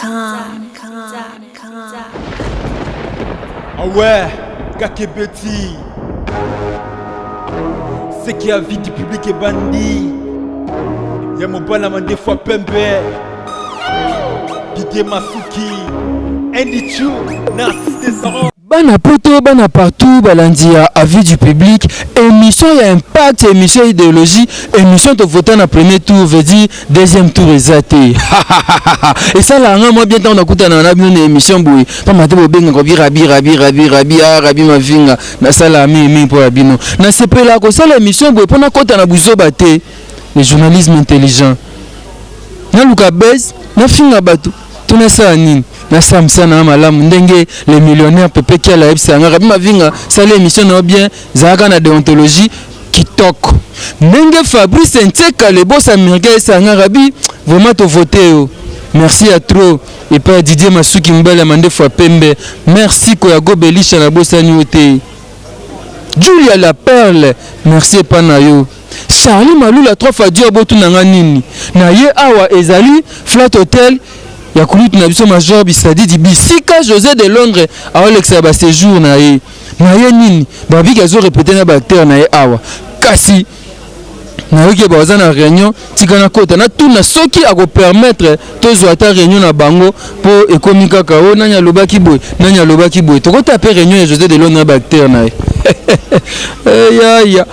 Ah ouais, Kakebeti. C'est qui a vie du public est bandit. Y'a mon balama des fois pembe. Didier Masuki. Andy Chou, Narcisse Descendants. Bana poto, bana partout, balandia, avis du public, émission y a impact, émission idéologie, émission de voter dans premier tour, veut dire deuxième tour exaté. Et ça là, moi bien tant on a écouté dans une émission boui, pas maté bobenga ko rabi ma vinga, na sala mi pour abino. Na sepe là ko ça l'émission boui, pendant qu'on a buzo baté, le journalisme intelligent. Na luka base, na finga bato, tuna ça nini. Na samsana malamu ndenge les millionnaires pepe qui a la ebsanga rabi mavinga ça l'émission na bien zaka na déontologie kitoko ndenge Fabrice Nteka le boss américain sanga rabi vraiment te voter merci à trop et pas Didier Masuki mbala mande fois pembe merci ko ya gobelisha na bossa nyote Julia la perle merci panayo Charlie Malula 3 fois Dieu botu nanga nini na ye awa ezali flat hotel ya kulut na biso major bisadi di bisika José de Londres a Alexa ba séjour na ye nini babi gazo répéter na acteur na ye awa kasi na yoke ba na réunion tikana kota na tout na soki a ko permettre tozo ata réunion na bango po ekomika ka o nanya lobaki boy to ko taper réunion ya José de Londres ba acteur na ye ya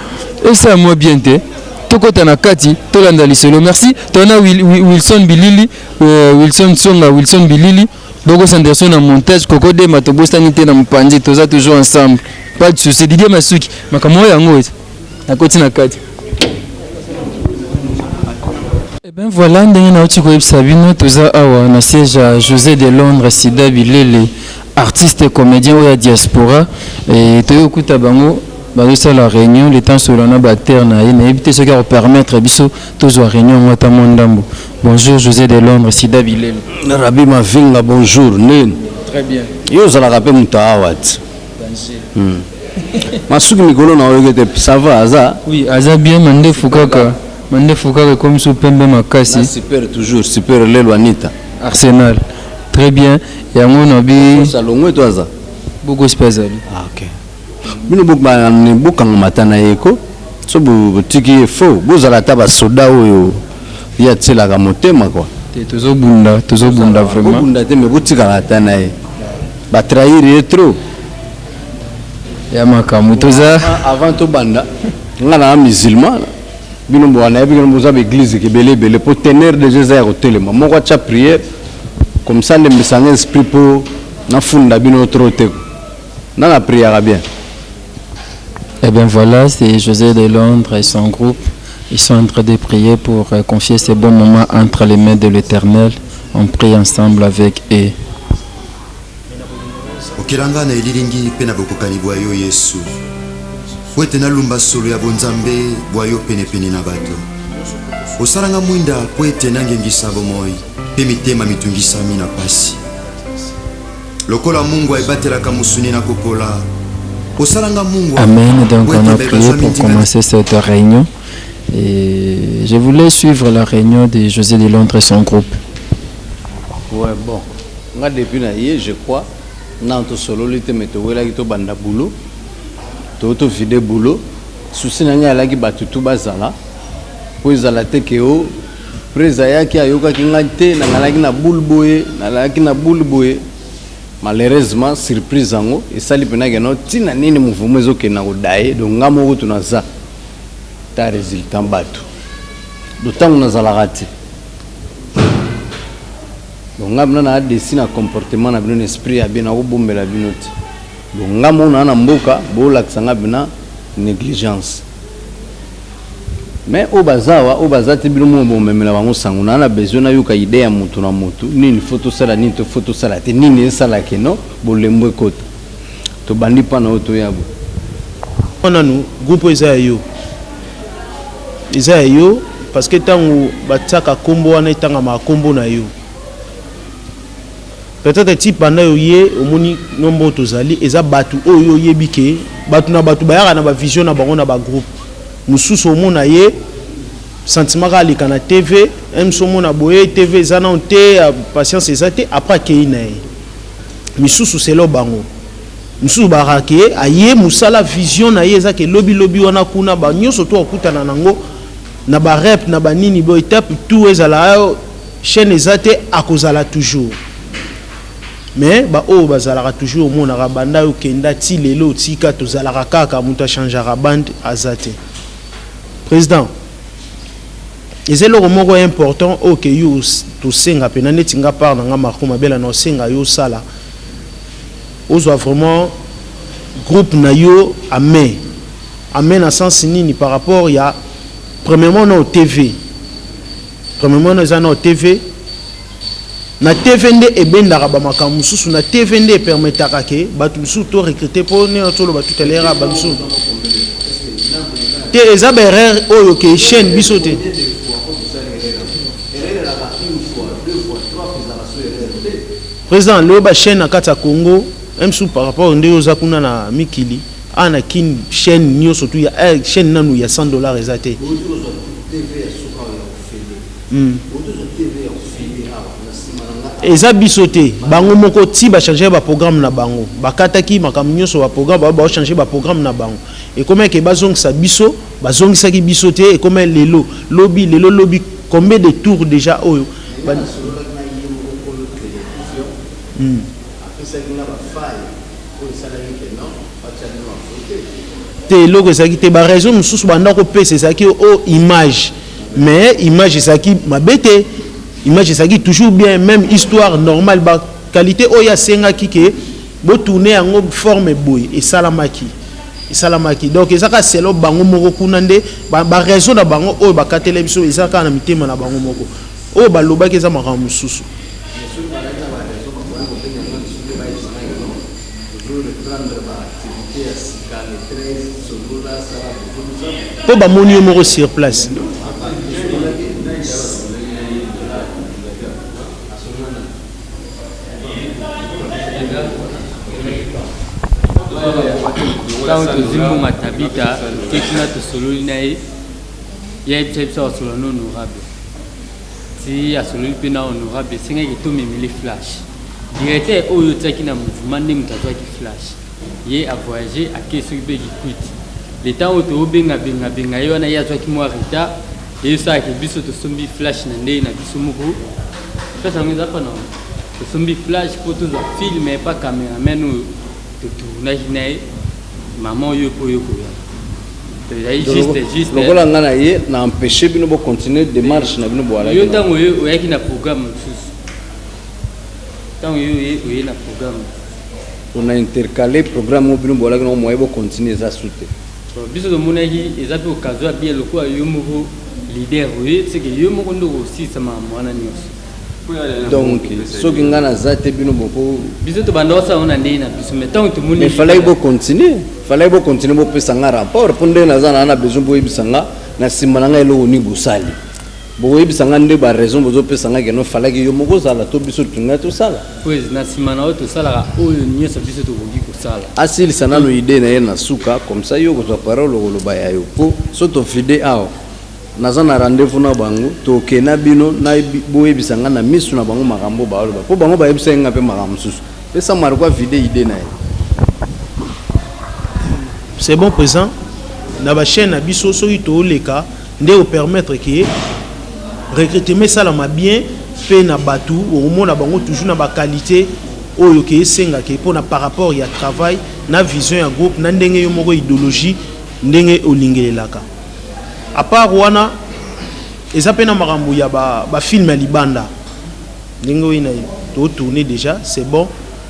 et ça moi bien te Tokota na kati tolanda lisolo merci tona Wilson Bilili Wilson Songa Wilson Bilili Bogo Sanderson na montage Koko de Matobosta nité na mpanzi toza toujours ensemble pas de souci Didier Masuki makamo yango na koti na kati. Et ben voilà ndenge na uti ko ebsabino toza awa na siège à José de Londres Sida Bilele artiste et comédien ou diaspora et toyo kuta bango ça la réunion les temps sur la bactère na éviter ce qui va permettre biso tous la réunion moi mondambo. Bonjour José de Londres Sida Bilele. Rabi Mavinga bonjour né. Très bien. Yo za la rapper mutawat. Masuki mikolo na oyete ça va aza. Oui, aza bien mande fukaka comme sous pembe makasi. Super toujours super lelo Anita. Arsenal. Très bien. Et on a bi salongo to aza. Beaucoup spécial. Ah OK. Bino bokanga matana yeko so botiki fo bozala taba soda oyo ya tselaka motema quoi tozo bunda vraiment bunda te me botika matana ye ba trahir trop ya makamu toza avant to banda ngana musulman bino bwana ya bino boza église ke belé pour tenir de Jésus ya kotelema moko cha prière comme ça le message esprit pour na funda bino trop te na la prière bien. Eh bien voilà, c'est José de Londres et son groupe. Ils sont en train de prier pour confier ces bons moments entre les mains de l'Éternel. On prie ensemble avec eux. Okilanga na elilingi pena bokokani bwayo Yesu. Wete na lumba solo ya bonzambe bwayo pene na bato. Osaranga mwinda kwete nangengisa bomoi pe mitema mitungisa mina pasi. Lokola Mungu aibatelaka musuni na kokola. Amen. Donc on a prié pour commencer cette réunion. Et je voulais suivre la réunion de José de Londres et son groupe. Ouais, bon. Moi depuis naïe, je crois, nanto solo lite metowela kito banda boulot. Toto vide boulot. Souci nanya alaki batutu bazala. Po izala tekeo. Preza yaki ayoka kingate na ngalaki na bulboye, na ngalaki na bulboye. Malheureusement surprise ango esali pena ke no tina nini mouvement ezoke na kodaye donc ngamo ko tunaza ta résultat bato d'autant na zalaka te donc ngam na desina comportement na bino esprit ya bina ko bombela bino te donc ngamo na mboka bo laksanga bina négligence mais obazati bino mo memela bango sango na besoin na yoka idée ya mutu na mutu nini photo sala nini to photo sala te nini sala keno bolembo ekota to bandi pa na oto yabo onanu groupe eza yo parce que tango bataka kombo wana tanga makombo na yo peut-être type banda yo ye omoni nombo tozali eza batu oyo yebike batu na batu bayaka na ba vision na bango na ba groupe mususu omona ye sentiment ka na TV emsomo na boye TV zana onte patience ezate après keina misusu selo bango misusu barake aye musala vision na ye ezake lobi wana kuna ba nyoso to okutana nango na ba rep na ba nini bo étape tout ezala chaîne ezate akozala toujours mais ba o bazala toujours mona banda yo kenda ti lelo tika tozala kaka muta changera bande azate président c'est le mot important que you to senga pena netinga par nga makoma bela no senga yo sala ozo vraiment groupe na yo amen na sens nini par rapport ya premièrement na TV na TV nde ebenda ba makambo susu na TV nde permetaka ke batu susu to recruter pour ne to lo batu telera ba susu te ezaba erreur oyo ke chaîne bisote président le ba chaîne na kata Congo même sous par rapport ndio za kuna na mikili ana kin chaîne nyo surtout ya chaîne nanu ya $100 ezate eza bisote bango moko ti ba changer ba programme na bango bakataki makam nyoso ba programme ba changer ba programme na bango et comment que bazong sa biso bazongisa ki bisote et comment lelo lobby combien de tours déjà oyo te logo ezaki te ba raison mususu banda ko pesa ezaki o image mais image ezaki mabete image ezaki toujours bien même histoire normale ba qualité o ya senga kike bo tourner en forme boy et salamaki donc ezaka selo bango moko kuna nde ba raison na bango o ba katele biso ezaka na mitema na bango moko o ba lobaki eza maka mususu po ba moni moko sur place Quand tu zimbou matabita, tu as tout solo nae, il y a des choses sur le honorable. Si à solo pena honorable, c'est que tout même les flash. Directeur au yotaki na mouvement ne mutato qui flash. Yé a voyager à qui se qui quitte. Les temps où tu benga yo na ya toi qui moi rita et ça qui biso to sombi flash na ndé na biso moko. Ça ça me da pas non. To sombi flash photo za film mais pas caméraman ou to tournage nae. Maman yo po yo juste lokola ngana ye na empêcher bino bo continuer démarche na bino bo ala yo tango yo yaki na programme susu tango yo na programme on a intercalé programme bino bo ala no moye bo continuer za soute biso do monaki ezape occasion bien loko yo moko leader oui c'est que yo moko ndo aussi sama mwana nyos donc so ngana zate bino boko biso to banda sa on ande na biso mais tant que tout mais fallait bo continuer bo pesa nga rapport pour ndé na zana na besoin bo ibisanga na simana nga elo ni busali bo ibisanga ndé ba raison bo pesa nga no fallait que yo moko sala to biso tunga to sala pues na simana to sala oyo nyosa biso to bogi ko sala asili sana no idée na ye na suka comme ça yo ko to parole lo ba ya yo po so to fide ao nazana rendez-vous na bango to kena bino na boye bisanga na misu na bango makambo ba oloba po bango ba yebisenga pe makambo susu pesa marko vide idée na ye c'est bon présent na ba chaîne na biso so ito leka nde o permettre que recrutement ça la bien pe na batu au moins na bango toujours na ba qualité oyo ke senga ke po na par rapport ya travail na vision ya groupe na ndenge yo moko idéologie ndenge olingelelaka à part wana ezapena makambo ya ba film ya libanda ndenge ina to tourner déjà c'est bon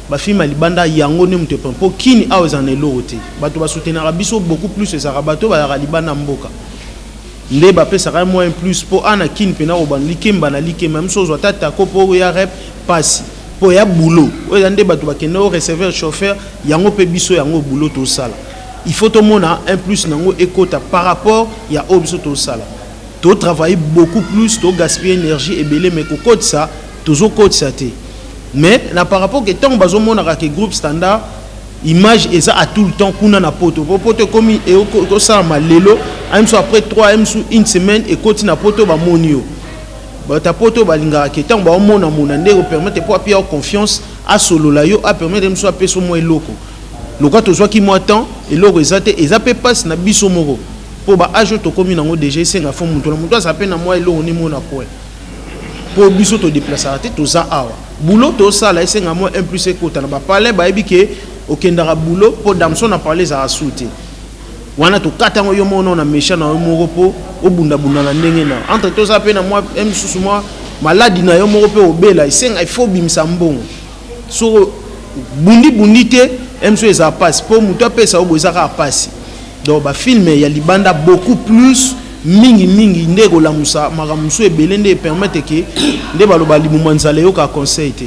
ba film ya libanda yango ne mute po kini awe za nelo te bato ba soutenir biso beaucoup plus ezaka bato ba ya libanda mboka nde ba pesa ka moins plus po ana kini pena ko ban likemba na likemba mso zo tata ko po ya rep passe po ya boulot oyo nde bato ba keno recevoir chauffeur yango pe biso yango boulot to sala il faut tout le monde un plus nango écoute par rapport il y a obso to sala to travailler beaucoup plus to gaspiller énergie et belé mais ko code ça toujours code ça té mais na par rapport que tant bazo mona ka groupe standard image eza à tout le temps kuna na poto poto comme et ça malelo même soit après 3 même sous une semaine et continue na poto ba monio ba ta poto ba linga ke tant ba mona mona ndeko permettre pour appuyer confiance à solo la yo a permettre même soit peso mo eloko loka to soit ki mo temps eloko ezate ezape passe na biso moko pour ba ajo to komi nango déjà senga fo muto na muto azape na mo eloko ni mona ko pour biso to déplacer te to za awa boulot to sala esenga mo 1 plus ekota na ba parler ba ebike okendara boulot pour damson na parler za asouté wana to katango yo mono na méchant na yo moko po obunda bunda na ndenge na entre to za pe na moi msusu moi maladi na yo moko pe obela esenga il faut bimisa mbongo so bundi te mso eza passe po muto pesa oboza ka passe donc ba film ya libanda beaucoup plus mingi ndeko la musa makamuso ebele nde permettre que nde baloba limumanzala yo ka conseil te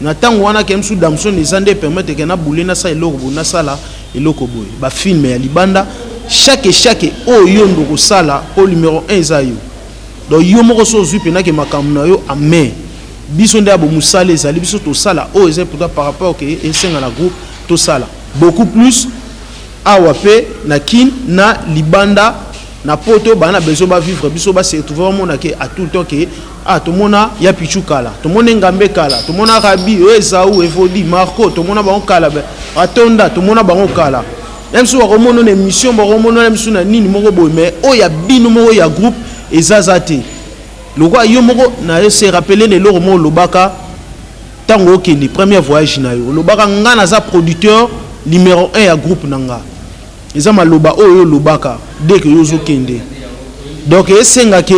na tango wana ke msu damson ezande permettre que na boule na sa eloko bona sala eloko boy ba film ya libanda chaque oyo ndoko sala au numéro 1 za yo donc yo moko so zupe na ke makamu na yo amen biso nde abo musala ezali biso to sala o eza pour par rapport que esenga na groupe to sala beaucoup plus awape na kin na libanda na poto bana besoin ba vivre biso ba se retrouver vraiment na ke à tout le temps que to mona ya pichu kala to mona ngambe kala to mona rabi ezaou evodi marco to mona ba kala atonda to mona ba kala même si on mona une émission ba mona même si na nini moko boy mais o ya bino moko ya groupe ezazate lokwa yo moko na se rappeler le lomo lobaka tango ke ni premier voyage na yo lobaka ngana za producteur numéro 1 ya groupe nanga eza maloba oyo lobaka dès que yozo kende donc esenga ke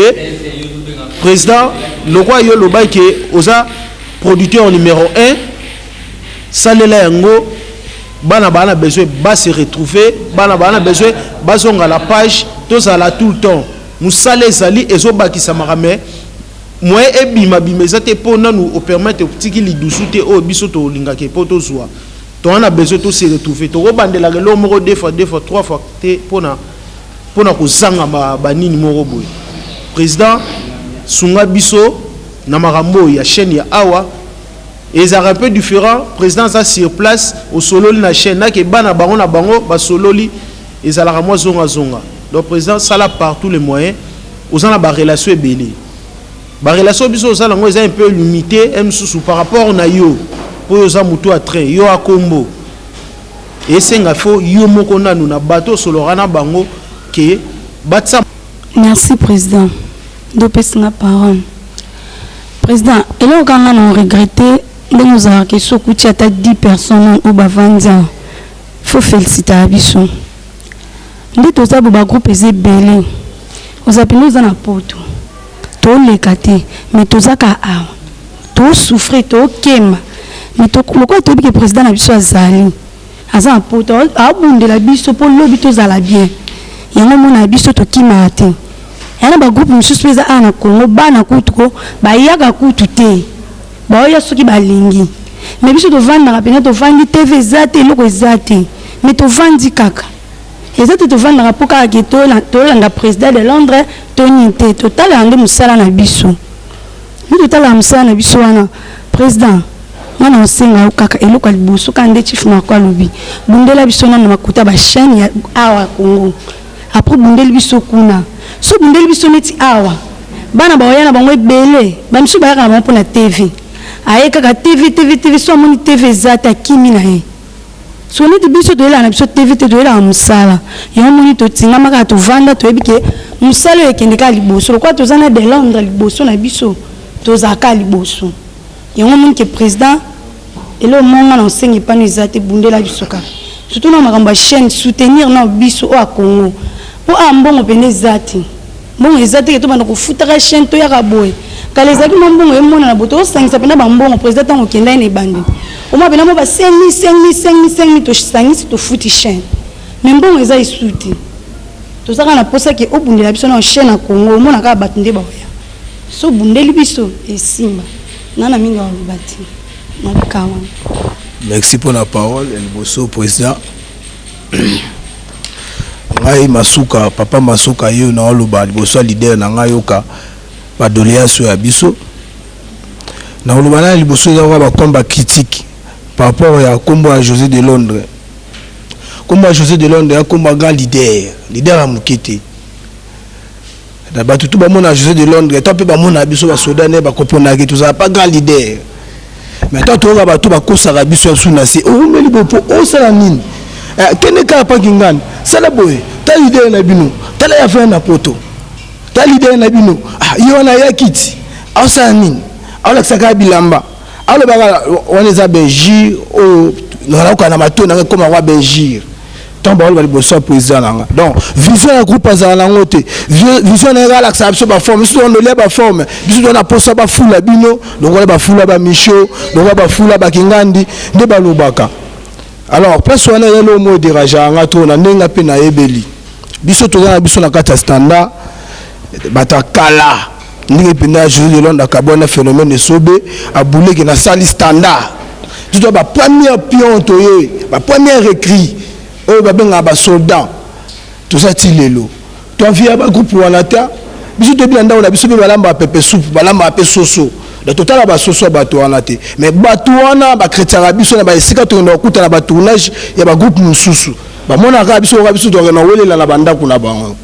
président lokwa yo loba ke oza producteur numéro 1 salela yango bana besoin ba se retrouver bana besoin bazonga la page tozala tout le temps musale zali ezobakisa marame moi ebima bimezate pona nous permettre tiki lidusu te o biso to linga ke poto zwa to on a besoin de se retrouver to robandela ke lo moko 2 fois 3 fois te pona ko zanga ba nini moko boy président sunga biso na marambo ya chaîne ya awa et un peu différent président ça sur place au solo na chaîne na ke bana bango na bango ba sololi ezala mo zonga donc président ça là par tous les moyens aux en ba relation ebele ba relation biso ça lango est un peu limité msusu par rapport na yo pour za mutu a train yo a combo et senga fo yo moko nanu na bateau solorana bango ke batsa. Merci président de passer la parole président et là quand on a regretté de nous avoir que ce coup à 10 personnes au bavanza faut féliciter abiso ndi to za ba groupe ezebele ozapino za na poto to lekate mais to za ka a to souffrir to kema mais to loko to bi que président na biso azali aza poto abundela biso po lobi to za la bien yango mona biso to kimate yana ba groupe mususu peza ana Kongo bana kutuko ba yaka kutu te ba oya soki balingi mais biso to vanda na pena to vandi TV zate loko zate mais to vandi kaka ezate to vanda na poka ke to langa président de Londres to nite to tala ande musala na biso ni to tala musala na biso wana président wana osenga kaka eloko liboso kande chief makwa lobi bundela biso na makuta ba chaîne ya awa Kongo après bundeli biso kuna so bundeli biso neti awa bana ba oyana bango ebele ba misu ba yaka na mpona TV aye kaka TV so moni TV zata kimi na ye so neti biso to na biso TV to ela musala yo moni to tinga maka to vanda to ebike musala ekende ka liboso kwa to zana de Londres liboso na biso to zaka liboso yo moni ke président elo monga na sengi pano zate bundela biso ka surtout na makambo chaîne soutenir na biso o a Congo po ambongo pene zati mbongo ezate ke to bana ko futaka chaîne to ya kaboy kalezaki mbongo emona na boto sangisa pena ba mbongo président tango kenda ine bandi o ma pena mo ba 5 to sangisi to futi chaîne mais mbongo eza isuti to saka na posa ke obundela biso na chaîne na Congo mona ka batinde ba ya so bundeli biso esimba nana minga wa bati na kawa. Merci pour la parole et le bosso président. Ngai masuka papa masuka yo na oloba liboso leader na ngai yoka ba doléance ya biso na oloba na liboso ya ba combat critique par rapport à combo à José de Londres Comme José de Londres, comme un grand leader à Moukete. D'abord, tout le monde a José de Londres, tant que mon abisso va soudaner, va comprendre que tout ça pas grand leader. Mais tant que on va tout va cause à abisso sous nasi, oh mais libre pour oh ça la mine. Qu'est-ce que pas kingan? Ça la boy. T'as leader na bino, t'as la affaire na poto. T'as leader na bino. Ah, yo na yakiti. Ah ça la mine. Ah la saka bilamba. Ah le baga on les a benjir au na ko na mato na comme roi benjir. Tant ba le bosso président là. Donc vision un groupe azala ngote. Vision na la ça ba forme, si on le ba forme, biso na posa ba fula bino, donc on ba fula ba micho, donc ba fula ba kingandi, de ba lobaka. Alors place on a le mot dérangant ngato na ndenga pe na ebeli. Biso to na biso na kata standard batakala. Ni pena José de Londres kabona phénomène de sobe a boulé que na sali standard. Tu dois ba premier pion toye, ba premier écrit. Oh babenga ba soldat. Tout ça tilelo. Toi via ba groupe wanata. Biso to bilanda on a biso balamba pepe soupe, balamba pe soso. Le total ba soso ba to wanate. Mais ba to wana ba chrétien biso na ba esika to na kuta na ba tournage ya ba groupe mususu. Ba mona ka biso to na welela na banda kuna bango.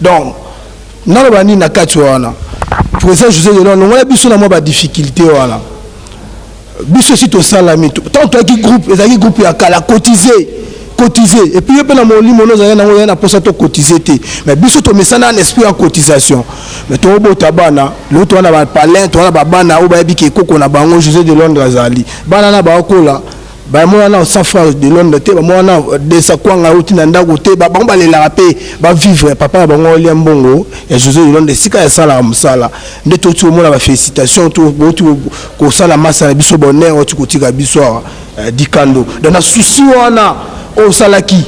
Donc na ba ni na kati wana. Pour ça José de Londres, on a biso na mo ba difficulté wana. Biso si to salami. Tant toi qui groupe, les groupe ya kala cotiser et puis pe na moli mono za na pour ça to cotiser té. Mais biso to mesana en esprit en cotisation. Mais to bota bana, l'autre on a ba palin, to na ba bana ou ba biki koko na bango José de Londres azali. Bana na ba kola. Ba mo na safra de Londres té, ba mo na de sakwanga uti na ndako té, ba ba le la rapé, ba vivre papa ba ngo liambongo ya José de Londres sika ya sala musala. Nde to mo na ba félicitations to ko sala massa biso bonheur tu kotika biso dikando. Dans na souci wana au salaki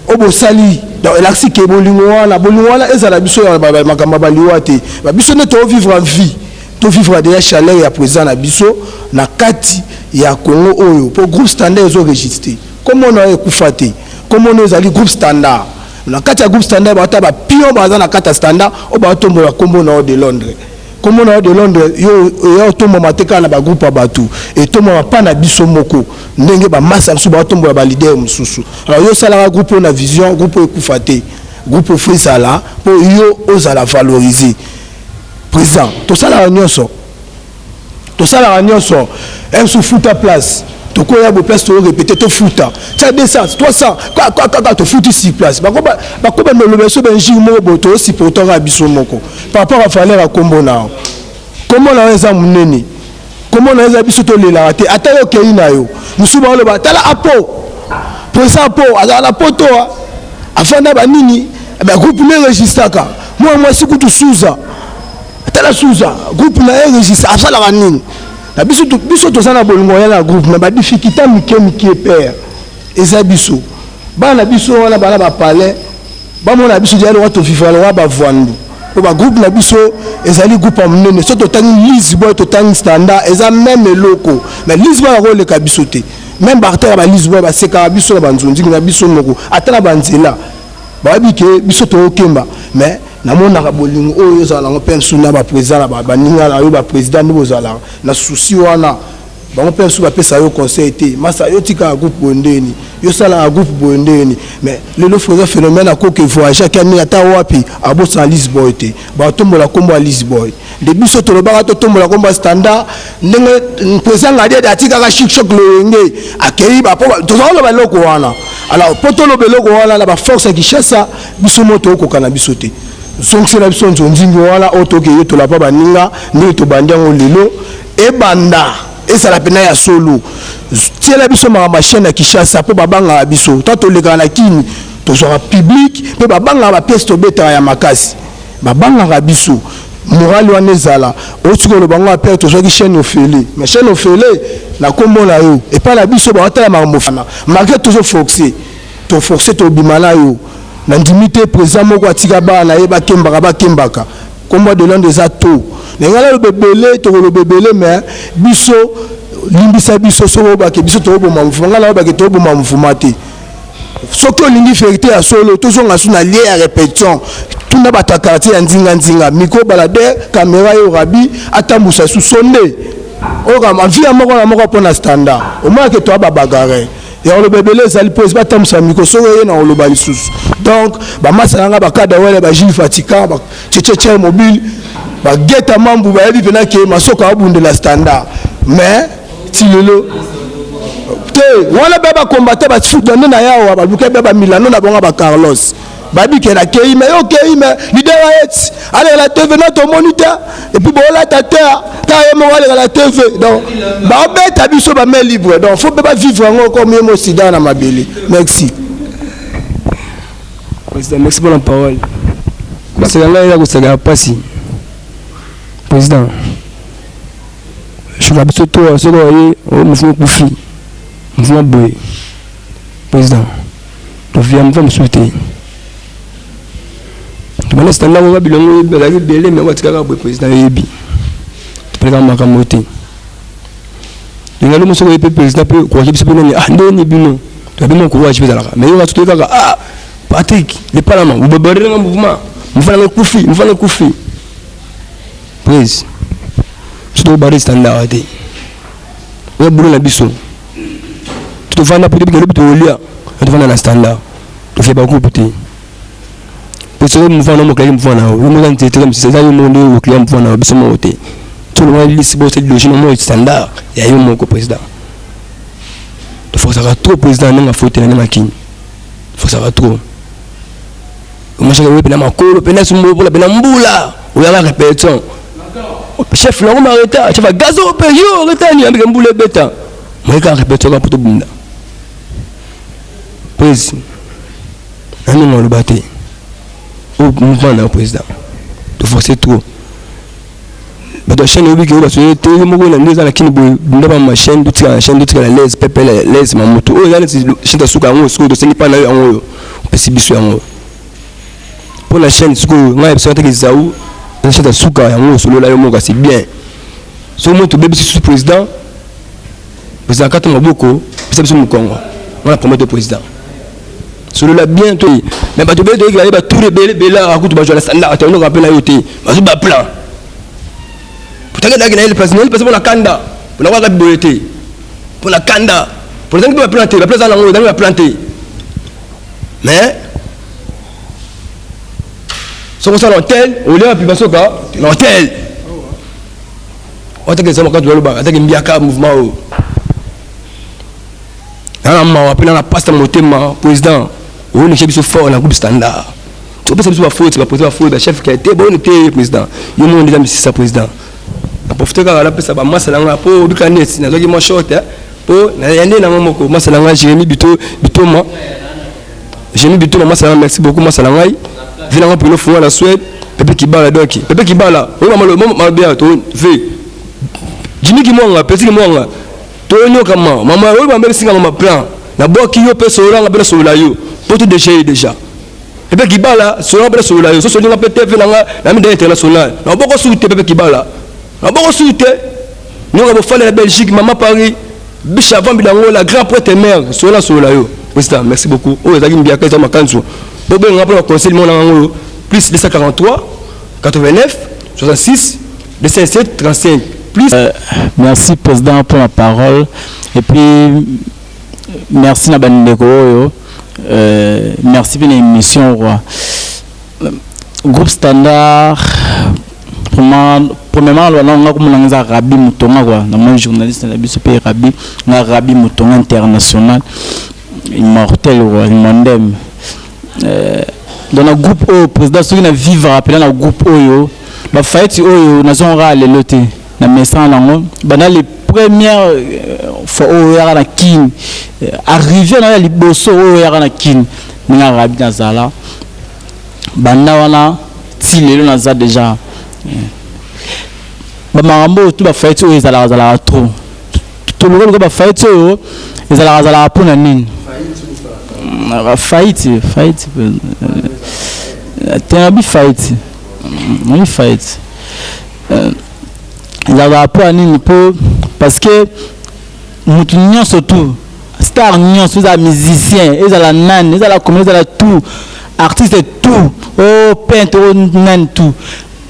au bosali dans l'axi ke bolingoana ezala biso ya makamba baliwate ba biso ne to vivre en vie to vivre déjà chaleur ya présent na biso na kati ya Congo oyo pour groupe standard zo registré comment on a ekufate comment on ezali groupe standard na kati ya groupe standard ba ta ba pion baza na kati ya standard o ba tombola kombo na de Londres. Comme on a de Londres, yo tombo mateka na ba groupe abatu et tombo pa na biso moko ndenge ba massa so ba tombo ba leader mususu. Alors yo sala groupe na vision, groupe ekufate, groupe frisala pour yo ozala valoriser. Président, to sala nyonso. To sala nyonso, elle se fout à place. To ko ya bo place to répéter to futa. Ça 200, 300, quoi to futi sur place. Ba ko ba no le beso ben jimo boto aussi pour to ra biso moko. Par rapport à Falaire à Kombona. Comment on a eza munene? Comment on a eza biso to lela te atayo ke ina yo. Musuba le ba tala apo. Pour ça apo ala poto afanda ba nini? Ba groupe ne registraka. Moi sikutu Souza. Tala Souza, groupe na registre afala ba nini? La biso to sana bolingo ya na groupe mais ba difficulté mike père. Eza biso. Ba na biso wana bana ba palais. Ba mona biso dia lo to vivre lo ba voandu. Ba groupe na biso ezali groupe amnene so to tangi Lisboa to tangi standard eza même loko mais Lisboa ko le ka biso te même barter ba Lisboa ba seka biso na banzonzi na biso moko atala banzela ba bike biso to okemba mais na mona ka bolingo oyo za na pensu na ba président ba ninga na yo ba président no zala na souci wana ba pensu ba pesa yo conseil te masa yo tika groupe bondeni yo sala groupe bondeni mais le frère phénomène a ko que voyager kani ata wapi abo sa Lisboa te ba tombola kombo a Lisboa de biso to ba to tombola kombo standard ndenge président ngadi atika ka chic choc lenge akei ba po to zo ba loko wana alors poto lo beloko wana la ba force qui chassa biso moto ko kana biso te sonksi na biso nzingi wana otoke yo to la pa baninga ni to bandiango lelo e banda et ça la peine ya solo tiela biso ma chaîne ki chassa po babanga biso tato le kana kini to sera public pe babanga ba pièce to beta ya makasi babanga biso moral wana ezala otiko lo bango apere to ki chaîne ofele mais chaîne ofele na kombo na yo et pas la biso ba tala mafana malgré toujours forcer to bimana yo na ndimité président moko atika bana yeba kembaka kombo de Londres za to ngala lo bebele to lo bebele mais biso limbisa biso so ba ke biso to bo mamfu ngala ba ke to bo mamfu mate soki olingi férité ya solo tozonga suna lie ya répétition tuna batakartie ya nzinga miko balade caméra yo rabi atambusa su sonde oka mafia moko na moko pona standard au moins que toi babagare ya oloba ebele ezali mpo eza batambusa miko soki oye na oloba lisusu donc bamasalanga bakada wele bagile fatika bacecece mobile bageta mambu bayebi mpena ke masoko abundela standard mais tilelo te wana be bakombate basudane na yawa baluke be bamilano na bango bacarlos babikela kei me yo kei me lider eti alela tv na tomoni te epuis boolata te ta ye moko alela tv donc baobeta biso bame libre donc faut be bavivre yango comme ye mosida na mabele. Merci président. Merci pour la parole. C'est là il y a que passi président je vais biso to so ko ye o mouvement kufi mouvement boy président to vient me souhaiter tu m'as stand là on va bilongo belaki belé mais watika boy président yebi tu peux vraiment kamote ngalo mosoko yepe président pe ko yebi sepena ni ah ndeni bino to bino ko wajibe zalaka mais yo tout kaka ah Patrick le parlement ou babere nga mouvement mfana kufi please surtout bari standard ate o bulu na biso tu vanda pour que le but olia tu vanda na standard tu fais pas couper parce que mouvement no mokali mouvement o mo nti te comme c'est ça yo mo le client mouvement biso mo ote tout le monde liste bo c'est logique no standard ya yo mo ko président tu faut ça trop président na faute na makini faut ça trop moi je vais bien makolo pena sumbo pour la mbula ou ya la répétition chef là on m'arrête chef gazo pe yo arrête ni avec mbula beta moi ka répétition pour tout bunda président nous on le batté au mouvement là président de forcer trop ba do chaîne obi ke ba so te mo ko na ndeza na kini bo ndaba ma chaîne du tika la les pepe les ma moto o ya ni chinta suka ngo suko do seni pa na ngo pesi biso ngo pour la chaîne suko nga ya sote ke zaou na chinta suka ya ngo solo la yo mo ka c'est bien so mo to bébé sur président président kato maboko pesi biso mu Congo on a promettre président solo la bien to mais ba to bébé to ba tout rebelle a kutu ba jola standard to no rappel na yote ba so ba plan peut-être que le président pour la kanda pour la voir bibliothèque pour la kanda pour exemple va planter va planter dans va planter mais son ça l'hôtel au lieu puis basoka l'hôtel on t'a que ça quand tu vas le bar attaque mbiaka mouvement dans ma appelle la passe motema président on est chez fort dans groupe standard tu peux savoir faute va poser faute chef qui a été bon était président il monde déjà c'est ça président profiter car la pesa ba masalanga po bikanet na zoki mo short po na yande na momoko masalanga Jérémy Bitoma masalanga merci beaucoup masalanga vina pour le fond la Suède Pepe Kibala doki Pepe Kibala o ma bien to ve Jimmy Kimonga petit Kimonga to nyoka mama o ba mbele singa mama plan na boki yo pe solanga bela solayo po tout déjà Pepe Kibala solanga bela solayo so solinga pe TV na mi international na boko souté Pepe Kibala na boko souté nous avons fait la Belgique maman Paris bicha avant bilango la grand prêtre mère solayo président merci beaucoup o ezaki mbia kaza makanzo bo ben rapport au conseil mon nango plus 243 89 66 207 35 plus merci président pour la parole et puis merci na bandeko oyo merci pour l'émission roi groupe standard premièrement on a comme on a Rabi Moutonga quoi dans mon journaliste na biso pe Rabi na Rabi Moutonga international immortel ou imondem dans le groupe au président ceux qui na vivre appeler dans le groupe oyo ba fight oyo na zonra le loté na message nango bana les premières fois oyo ya na kin arrivé na liboso oyo ya na kin na Rabi na zala bana wana ti lelo na za déjà bamarambo tout ba fight oyo ezala trop tout le monde ba fight oyo ezala pona nini fight terabi fight ezala pona nini po parce que mutu nyonso tout star nyonso ezala musicien ezala nani ezala comme ezala tout artiste tout oh peintre nani tout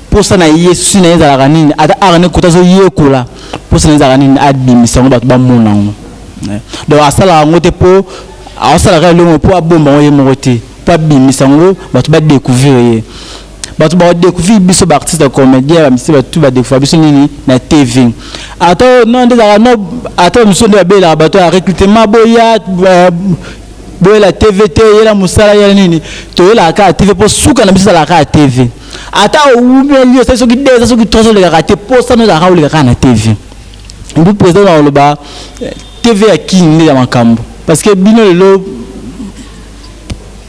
pour ça na yesu na ezala nini ata arne kota zo yekola pour ça na ezala nini adimisa ngo bato ba monango donc asala yango te po asalaka elongo po abomba ngo ye moko te po abimisa ngo bato badécouvrir ye bato badécouvrir biso baartiste comédien bamisi bato badécouvrir biso nini na tv ata non ndezaka no ata mosusu nde babelaka bato ya recrutement boya boyela tv te yela mosala yela nini toyelaka kaka tv mpo suka na biso ezalaka kaka tv ata oumeli osali soki 2 ans soki 3 ans olekaka te mpo sana ozalaka oleka kaka na tv mbu président na oloba tv ya kini nde ya makambo parce que bino lelo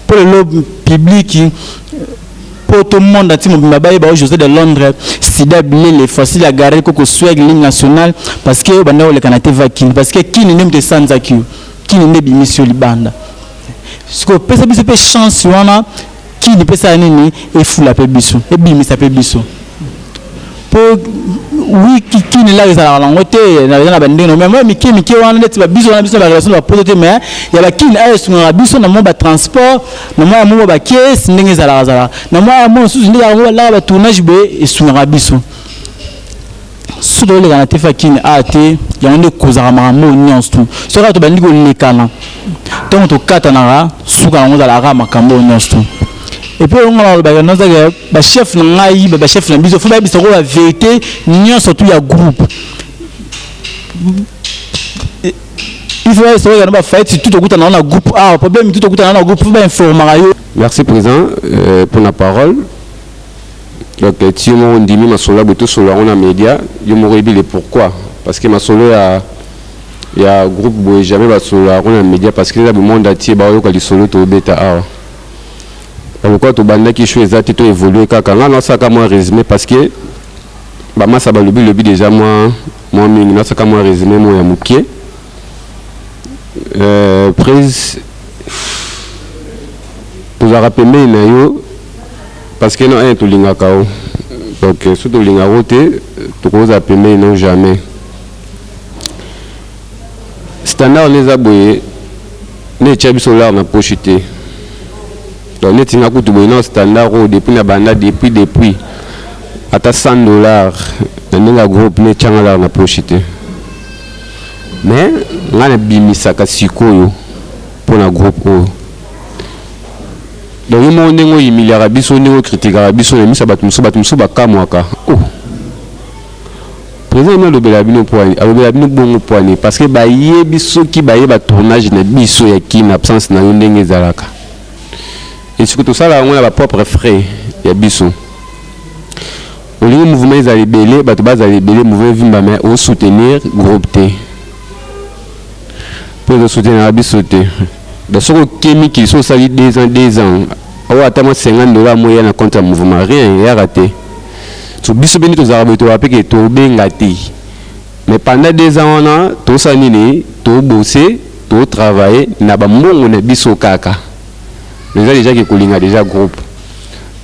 pour le public pour tout le monde ati mobimba bayeba José de Londres sida bilele facile à garer koko swag ligne nationale parce que banda oleka na tv ya kini parce que kini nde mte sanzaki kini nde bimisio libanda siko pesa biso pe chance wana kini pesa nini efula pe biso ebimisa pe biso po oui kini la ezala lango te na bandenge mais moi miki wana neti ba biso ba relation ba poto te mais ya ba kini ayo sunga biso na mo ba transport na mo ba caisse ndenge ezala na mo susu ndenge la ba tournage be esunga biso sudole kana tefa kini ate yango kozaka makambo nyonso tu soka to bandi kolekana ntongo tokatanaka suka yango ezalaka makambo nyonso tu et puis on a le chef na ngai ba chef na biso faut ba biso la vérité nyonso tu ya groupe il faut essayer de faire tout okuta na groupe problème tout okuta na groupe ba informer yo. Merci président pour la parole. Donc si on dit ma solo beto solo on a média yo m'aurait dit le pourquoi parce que ma solo ya groupe boy jamais ba solo on a média parce que là le monde atié ba yo ka li solo to beta a pourquoi to banda ki choisi ça to évoluer kaka là ça ka moi résumé parce que ba ma ça ba le but déjà moi mingi na ça ka moi résumé moi ya mukie prise pour rappeler na yo parce que non un to linga kao donc surtout linga roté to ko za pemé non jamais standard les aboyé ne tchabiso là na pochité donc net nga kutu boyina standard depuis na banda depuis ata $100 na groupe ne tchanga là na pochité mais ngana bimisa ka sikoyo pour na groupe o donc mo ndengo yimiliara biso ndengo critiquera biso na misa batu musu bakamwaka président na lobela bino poani alobela bino bongo poani parce que ba yebi soki ba yeba tournage na biso ya kina absence na ndenge zalaka et surtout ça là on a ba propre frais ya biso au lieu mouvement ezali belé bato bazali belé mouvement vimba mais au soutenir groupe T pour soutenir biso te de ce que qui sont sali 2 ans ou attends $50 moyen na compte mouvement rien ya raté so biso beni to zarabe to apeke to bengati mais pendant 2 ans on a to sanini to bosser to travailler na ba mbongo na biso kaka déjà que kolinga déjà groupe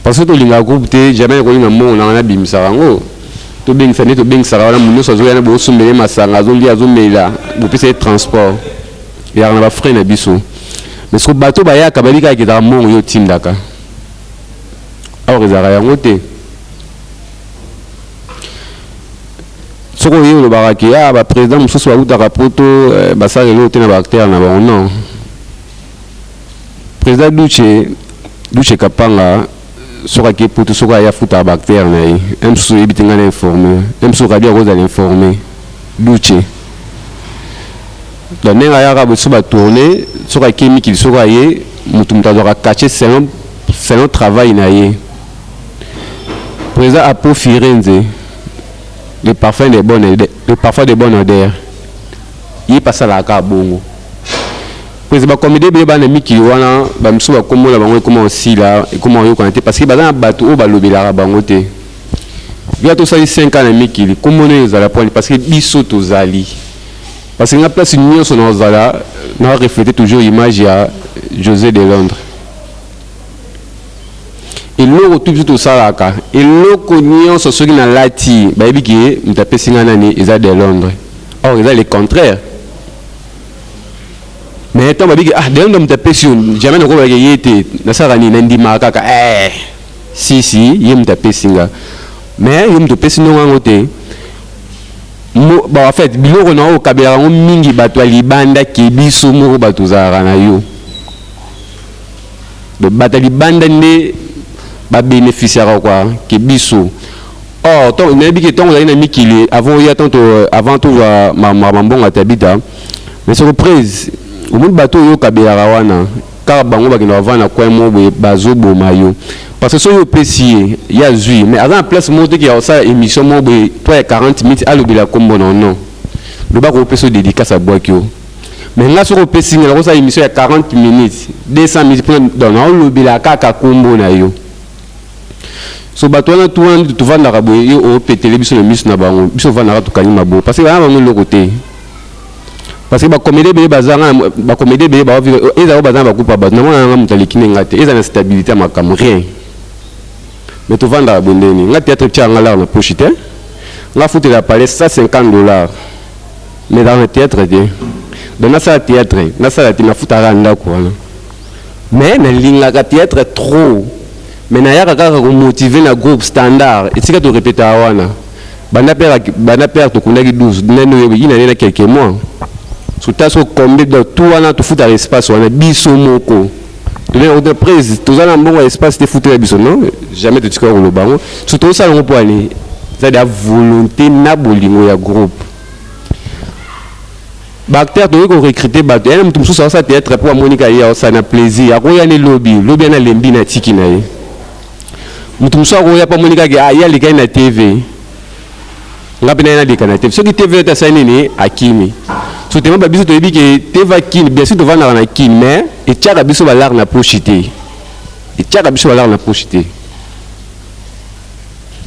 parce que to linga groupe te jamais kolinga mbongo na bimisa rango to bengisa ni to bengisa wana muno so zo yana bo sumbele masanga zo lia zo mela bo pese transport ya na ba frais na biso mais ce bateau ba ya kabalika ki da mbongo yo tindaka alors ezara yango te soko yo lo baraki ya ba président mususu ba uta rapoto ba sa le te na ba acteur na ba non président Duche Kapanga soka ki poto soka ya futa ba acteur na yi emsu ebitinga na informer emsu ka dia ko za informer Duche donc nenga ya ka bo so ba tourner soka ki mi ki soka ye mutu mutazora cacher c'est un travail na ye président Apo Firenze le parfum des bonnes odeurs il passe à la cabongo président comme des bébés na miki wana ba mso ba komo na bango comment aussi là et comment yo connaître parce que ba na bato o ba lobela bango te via to sali 5 ans na miki comment ne za la point parce que biso to zali parce que na place union so na zala na refléter toujours image ya José de Londres et l'eau tout ça là et l'eau cognon sur ce qui n'a lati bah il dit que m'ta pessinga nani ils a de Londres or ils a le contraire mais tant bah il dit ah de Londres m'ta pession jamais ne quoi y était na ça rani nandi makaka si y m'ta pessinga mais y m'ta pessinga en côté en fait biloko na okabela ngo mingi bato ya libanda ke biso moko bato zara na yo de bato ya libanda nde babénéficiara quoi ke biso or to nayebi ke ntongo ozali na mikili avant oya tanto avant tozwa mambongo atabita mais surprise omoni bato oyo okabelaka wana kaka bango bakenda bavanda kwe mo boye bazoboma yo parce que soki opesi ye ya zwi mais aza na place moko te ke ya kosala émission moko boye to ya 40 minutes alobela kombo na non lobaka opesi oyo dédicace abwaki yo mais nga soki opesi nga nakosala émission ya 40 minutes 200 minutes mpona donc naolobela kaka kombo na yo so bato wana tu wana tovandaka boye yo opetele biso na miso na bango biso ovandaka tokangi mabo parce que bana bango eloko te parce que bacomédie beye bazanga bacomédie beye baovivre ezala o bazanga bakupa bato namona nanga moto aleki nenga te ezala na stabilité ya makambo rien mais tovandaka bondeni nga théâtre tia nga lar na poche te nga futela palais $150 mais dans le théâtre te donc nasala théâtre nasala te nafutaka ndako wana mais nalingaka théâtre trop mais nayaka kaka komotive na groupe standard etika torepeta wana banda père tokundaki 12 nene oyo inane na quelques mois surtout so combien de tout wana tofuta l'espace wana biso moko tozana prise tozana mbongo ya espace te futela biso non jamais totika koloba ngo surtout osala ngo poani eza de volonté na bolingo ya groupe baacteur toyei korecruter bato yana moto mosusu aosala théâtre mpo amonika ye aosala na plaisir akoya ne lobi ana lembi na tiki na ye moto mosusu akoya mpo amonikaki ye alekai na tv nga mpe na ye naleka na tv soki tv oyo asali nini akimi so tema babiso toyebi ke tv akini bien sûr tovandaka na kini mais etiaka biso balare na poche te etiaka biso balare na poche te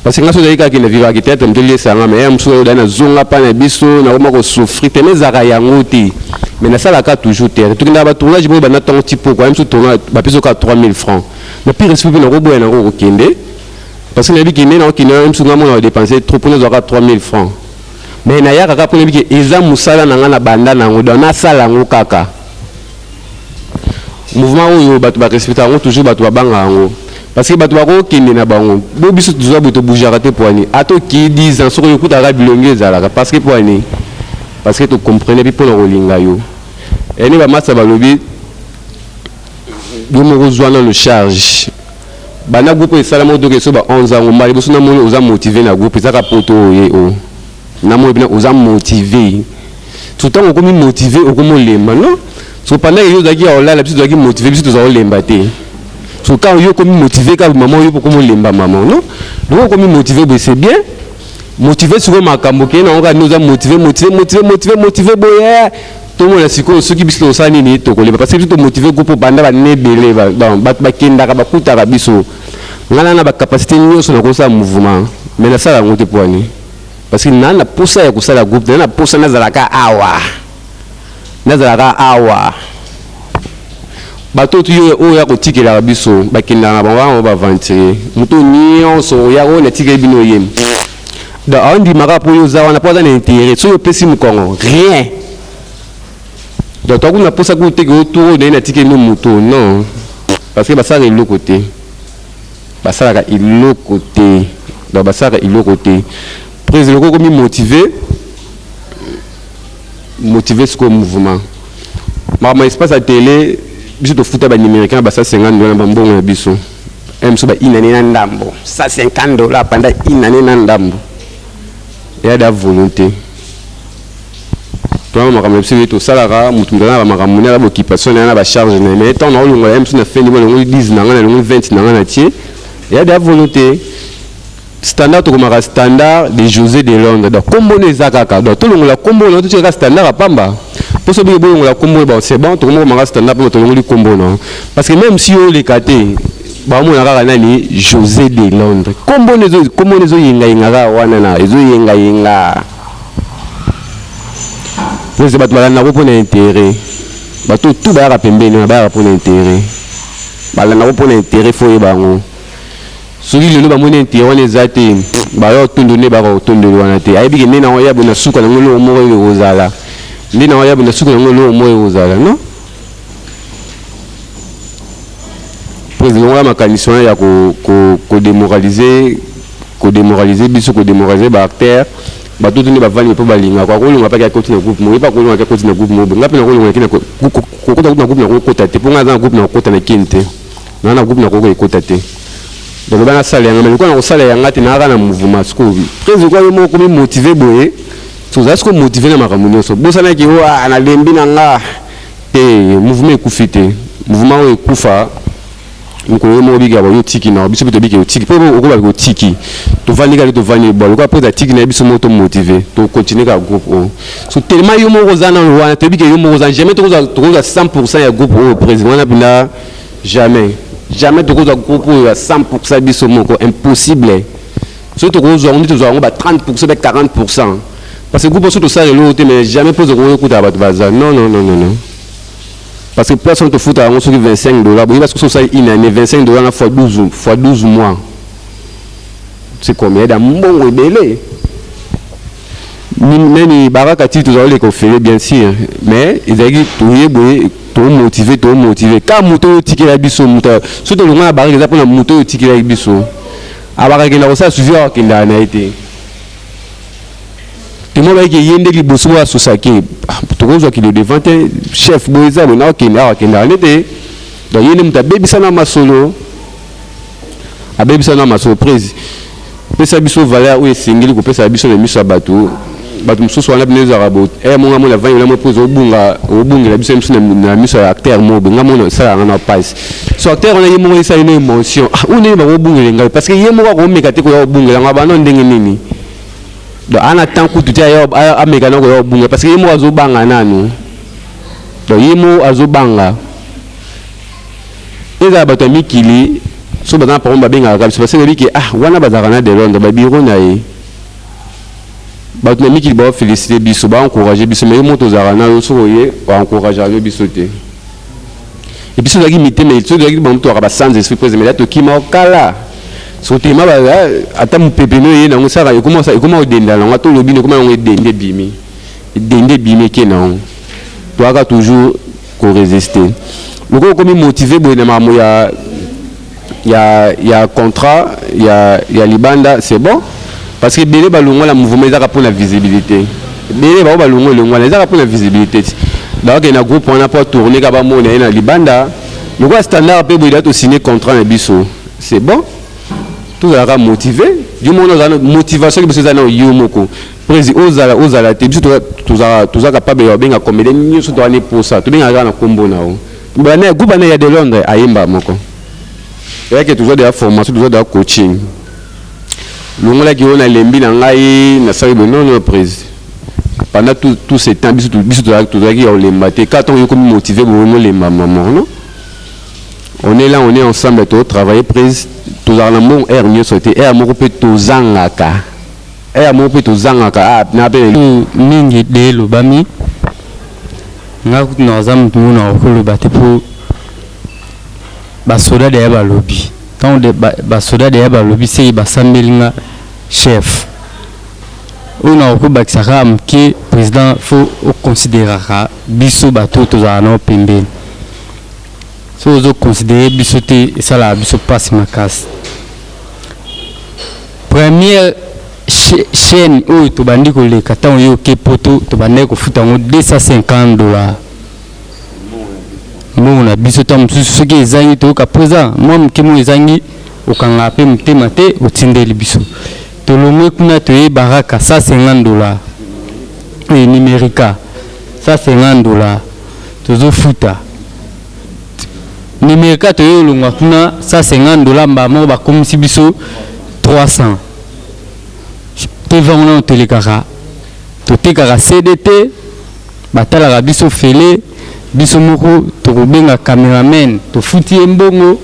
parce que nga so ozali kaka na vivaki théâtre moto eliesanga mais ya mosusu oyo dali nazonga mpa na biso nakoma kosouffrir teme ezalaka yango te mais nasalaka toujours te tokendaka batournage boyo banda ntongo ti poko ya mosusu tourna bapesi oka 3000 francs na pire respect mpe nakoboya nango kokende parce que nayebi ke nde nakokende ya mosusu nga mona kodepense trop mpo nazwaka 3000 francs mais nayaka kaka mpo nayebi ke eza mosala na nga na banda nango donc nasala yango kaka mouvement oyo bato barespecta yango toujours bato babanga yango parce que bato bakokende na bango bo biso tozwa boye tobougeaka te poani ata oki 10 ans soki okutaka bilongi ezalaka parce que poani parce que tocomprene mpe mpona kolinga yo ene bamasa balobi yo moko ozwa nano charge bana groupe esalama otoke so ba 11 ans omali boso namoni oza motive na groupe ezaka poto oye o namoni bina oza motive sotango okomi motive okomolemba non so pendant que yo ozalaki ya olala biso tozalaki motive biso tozala olemba te so quand yo komi motive ka maman yo okomolemba maman non donc okomi motive boye c'est bien motive sikoyo makambo keye nango kaka nde oza motive boye tomona sikoyo soki biso tosala nini tokolemba parce que biso tomotive groupe banda bane ebele bato bakendaka bakutaka biso ngana na bacapacité nyonso na kosala mouvement mais nasala yango te poani parce que naa na posa ya kosala groupe naa na posa nazalaka awa bato oyo ya kotikelaka biso bakendaka na bango bango baventure moto nyonso oya oyo natikeli bino ye donc aondimaka mpo oyo oza wana mpo aza na intérêt soki opesi mokongo rien donc tokuna posa ku teke otour oyo naye natikeli no moto non parce que basalaka eloko te donc basalaka eloko te prise eloko komi motive sikoyo mouvement makama espace ya télé biso tofuta baniméricain basa $50 na bambongo na biso mosusu bainane na ndambo $150 panda inane na ndambo eya da volonté toa makambo biso ye tosalaka motu moto na bamakambo ne aka baoccupation na ye na bacharge na ye mais ntango naolongola ye mosusu na fin ndimo alongo 10 na nga na alongo 20 na nga na tie eya da volonté standard tokomaka standard de José de Londres donc kombono eza kaka donc tolongola kombono totikaka standard apamba mpo so bike bolongola kombono bon c'est bon tokomokomaka standard mpo tolongoli kombono parce que même si oleka te bamona kaka nani José de Londres kombono ezoyengayenga kaka wana na ezoyengayenga pose bato balandako mpo na intérêt bato tu bayaka pembeni bayaka mpo na intérêt balandako mpo na intérêt fo oyeba yango soki lelo bamoni intérêt wana eza te baya otondo nde baka otondoli wana te ayebi ke nde nango yabo na suka nango eloko moko oyo ekozala nde nango yabo na suka nango eloko moko ekozala non président ya makanisi wana ya kodémoralize biso kodémoralize baacteur bato tuni bavani po balinga kwa kolinga pa ka continue groupe mo pa kolinga ka continue groupe mo ngapi na kolinga kina ko kota groupe na ko tate po nga groupe na ko tate na kinte na groupe na ko tate donc bana sala yanga mais ko na sala yanga tina kana mouvement school président ko mo ko motiver boye so za ko motiver na makamunyo so bosana ki wa na lembi na nga mouvement ekufite mouvement ekufa mukolo mo biga ba yotiki na biso bito biga yotiki po ko ba yotiki to vandi ka to vandi bo ko après tiki na biso moto motiver to continuer ka groupe o so tellement yo mo kozana wana to biga yo mo kozana jamais to koza 100% ya groupe o président na bina jamais to koza groupe ya 100% biso moko impossible so to koza on dit to ba 30% ba 40% parce que groupe so to ça le mais jamais pose ko écouter ba baza non. Parce que personne te fout à $25. Oui, parce que ça une année, $25 fois 12 mois. C'est combien d'un bon rebelle? Ni barakati tout ça les conférer bien sûr, mais ils ont dit tout motivé. Quand moto ticket la biso moto, surtout le moment barre les appels moto ticket la biso. Abaraka na ça suffira qu'il a été. Tout le monde qui yende ki bosso wa sosaki to ko zo ki le devant chef boeza na ki na nete do yende muta baby sana masolo a baby sana masolo prise pesa biso valeur ou singili ko pesa biso le miso batu mususu wana bnezo arabo mo ngamo la vanye la mo pose obunga la biso musu na miso acteur mo ngamo na sala na passe so acteur on a yemo isa une émotion on est ba obunga ngai parce que yemo ko mekate ko obunga ngaba no ndenge nini donc en attendant que tu ailles à Mégano ko bunga parce que yemo azobanga nanu donc yemo azobanga eza bato mikili so bana pa omba benga ka parce que biki wana bazakana de Londres ba biro na ye bato mikili ba féliciter biso ba encourager biso mais yemo to zakana yo so ye ba encourager yo biso te et puis so zaki mité mais so zaki ba mto ba sans esprit présent mais là to kima kala sotima ata mupepeno ye na ngosaka ekoma odenda na ngato lobino koma ngo edende bimi ke na ngo toaka toujours ko résister loko komi motiver boye na mamo ya contrat ya libanda c'est bon parce que bele balongo la mouvement ezaka pour la visibilité bele balongo longo ezaka pour la visibilité donc na groupe on a pas tourner ka ba mona na libanda loko standard pe boye dato signer contrat na biso c'est bon tout ça motivé du monde a motivation que besoin na yo moko président ozala te biso tout ça capable ya benga comédien nyonso to ani pour ça to benga na kombo na o bana groupe na ya de Londres ayemba moko et que toujours de la formation toujours de la coaching longola ki ona lembi na ngai na sali non président pendant tout ce temps biso tout ça qui on lemba te quand on est comme motivé pour nous lemba maman non on est là on est ensemble to travailler président tous en mon air mieux sauté air mo pe to zangaka na pe mingi de lo bami ngaku na zam tu na ko lo bate po ba soda de ba lobby tant de ba soda de ba lobby c'est ba sambelinga chef on a ko baksaka mki président faut considérer biso bato to za na pembe so ozo considérer biso te sala biso passe ma casse première chaîne où to bandi ko le katan yo ke poto to bande ko futa ngo $250 mona biso tam ce qui ezangi to ka présent moi mkemo ezangi okanga pe mtema te otindeli biso to lomwe kuna to e baraka $150 et numérica $150 tozo futa numérica to yo longwa kuna $150 mbamo ba komisi biso 300 te vangona telikaka to tekaka CDT batala biso fele biso moko to kobenga cameraman to futi embongo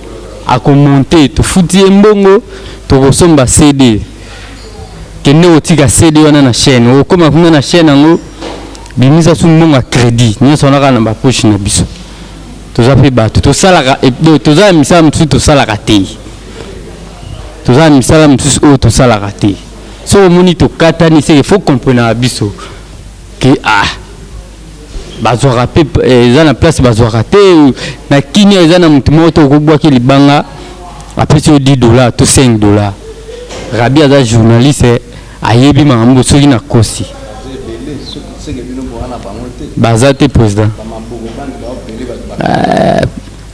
akomonte to futi embongo to kosomba CD kende otika CD wana na chaîne o koma kuna na chaîne ngo bimisa sumbonga crédit nyo sonaka na ba poche na biso to zape ba to salaka to za misala mtu to salaka te to za misala mtu to salaka te so moni to katani c'est il faut comprendre biso que bazwa rapé eza na place bazwa raté na kini eza na mtu moto ko bwa ki libanga après $10 to $5 rabi aza journaliste ayebi makambo soki na kosi baza te président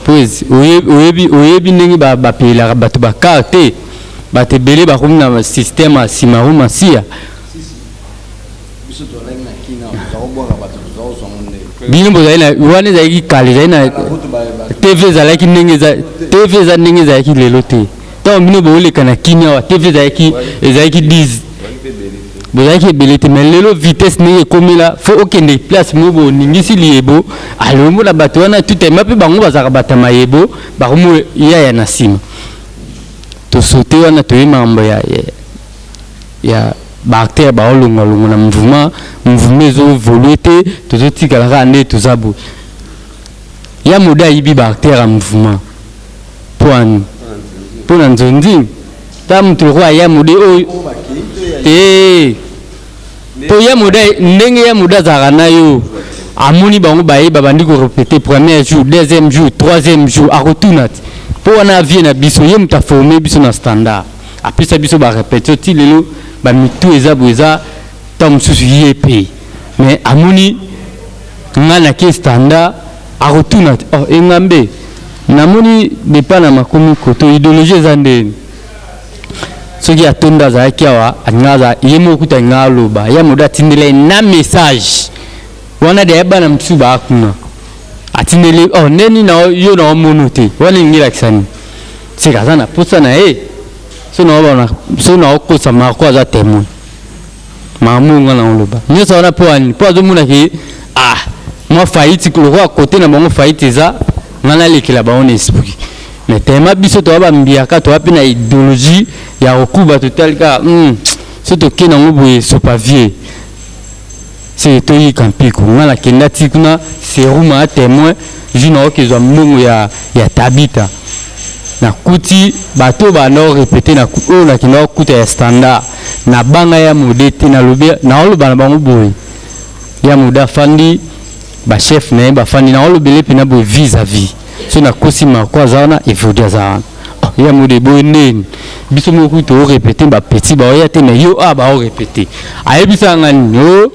pues oyebi ndenge bapelaka bato bakar te bato ebele bakomi na système ya simaru masiya bino bozali na wana ezalaki kala ezali na tv ezalaki ndenge ezalaki lelo te ntango bino booleka na kini awa tv ezalaki 10 bozalaki ebele te mais lelo vitesse ndenge ekomela fo okende place mo boningisi liyebo alombola bato wana tutema mpe bango bazalaka bato ya mayebo bakomi yaya na nsima tosote wana toyeba makambo ya baacteur baolongwalongwa na mouvement ezovolue te tozotikalaka nde toza boye ya mode ayibi baacteur ya mouvement mpo na nzonzi ta moto loko aya mode oyo te mpo ya mode ndenge ya mode azalaka na yo amoni bango bayeba bandi korepete premier jour deuxième jour troisième jour akotuna te mpo wana avie na biso ye moto aforme biso na standard apesa biso barepetio ti lelo bamitu eza boye eza ntango mosusu ye pe mais amoni nga nake standard akotuna te engambe namoni depa na makomi koto idéologie eza ndeni soki atonda azalaki awa alinga ye moko kuta nga aloba ya modo atindela na message wana de bana mosusu baakuna atindeli neni na yo na omono te wana ingilakisani seka aza na posa na ye so na okosa mako aza témoin mamunga na oloba nyonso wana mpo ani mpo azomonaki mwa faiti lokola kote na bango faiti eza nga nalekela bango na esprit mais tema biso toa bambiaka toa mpe na idéologie ya kokuba totalika so tokende yango boye sopavie se toyika mpiko nga nakenda ti kuna seruma ya témoin ju na okezwa mbongo ya tabita nakuti bato bana orepete oyo nakenda okuta ya standard na banga ya mode te naoloba na bango boye ya mode afandi bachef na ye bafandi naolobele mpena boye vis-à-vis so nakosi mako aza wana evodi aza wana ya mode boye ndeni biso moko toorepete bapeti baoya te me yo baorepete ayebisanga nini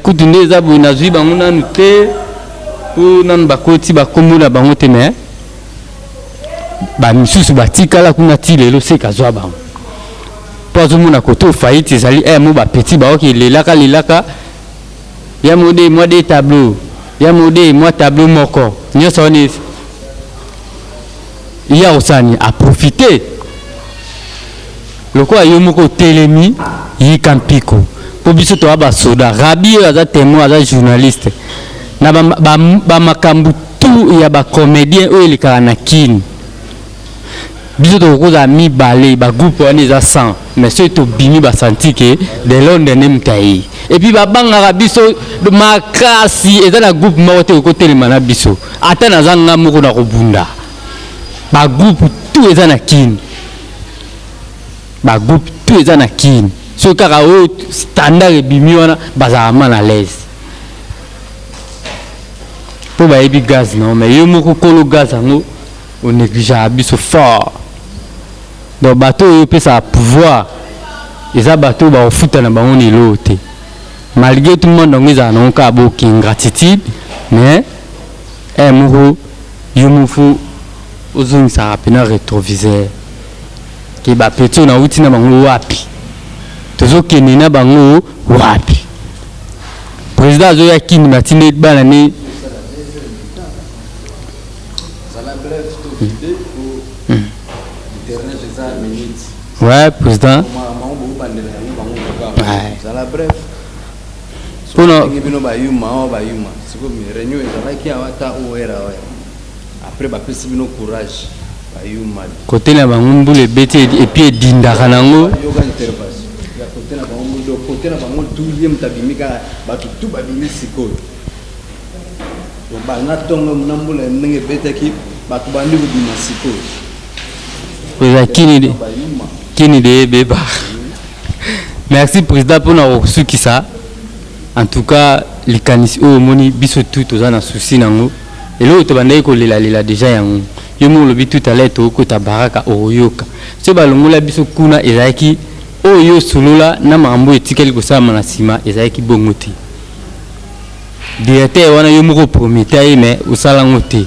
kutu nde eza boye nazwi bango nanu te po nanu bakoti bakombo na bango te me bamisusu batikala kuna ti lelo seka zwa bango mpo azomona koto faillite ezali mo bapeti baoki lelaka ya mode mwa de tableau ya mode mwa tableau moko nyonso wana ya osani aprofite lokola yo moko otelemi yika mpiko mpo biso toa basoda rabi oyo aza témoin aza journaliste na bamakambo tu ya bacomédien oyo elekaka na kini biso tokokozala mibale bagroupe wana eza 100 mais soki tobimi basanti ke de londe nde moto aye epuis babangaka biso makasi eza na groupe moko te kokotelema na biso ata naza nga moko na kobunda bagroupe tu eza na kini bagroupe tu eza na kini soki kaka oyo standard ebimi wana bazalaka ma na l'aise mpo bayebi gaz nao mais yo moko kolo gaz yango onégligeaka biso fort donc bato oyo opesaka pouvoir eza bato oyo bakofuta na bango nelo te malgré tout le monde yango ezala nango kaka boki ingratitude mais moko yo moko ozongisaka mpena rétroviseur ke bapeti oyo nauti na bango wapi tozokende na bango wapi président azoya kini matinde bana ne ouais président côté na bango mbula ebeti epuis edindaka nango kini de beba. Merci président pour nous sukisa. En tout cas, les canis au moni biso tout aux ana souci nango. Et l'autre bande ko lela déjà yango. Yo mo lobi tout à l'heure to ko tabaraka oyoka. Ce balongola biso kuna ezaki oyo solola na makambo etikali kosala na nsima ezalaki bongo te directeur wana yo moko promete ye mais osala ngo te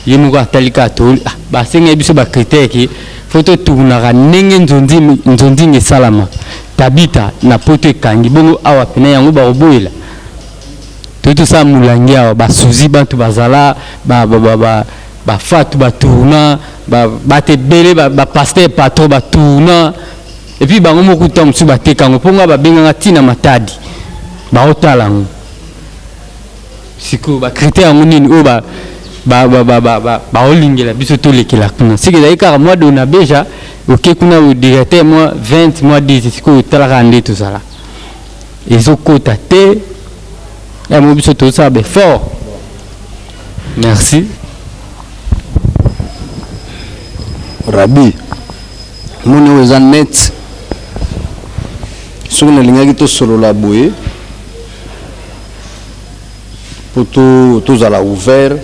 ye moko atalika atoli basenga biso bacritère ke fo totunaka ndenge nzonzinga esalama tabita na poto ekangi bongo awa pene yango bakoboyela tosala molangi awa basuzi bantu bazala bafatu batourna bato ebele bapaster patron batourna epuis bango moko ta mosusu bateka yango mpongo babenganga ntina matadi baotala yango sikoyo bacritère yango nini oyo baolingela biso tolekela kuna siki ezali kaka mwa dona beja oke kuna directeur mwa 20 mwa 10 sikoyo otalaka nde tozala ezokota te yango biso tozosala befort. Merci. Rabi moni oyo eza net soki nalingaki tosolola boye mpo tozala ouvert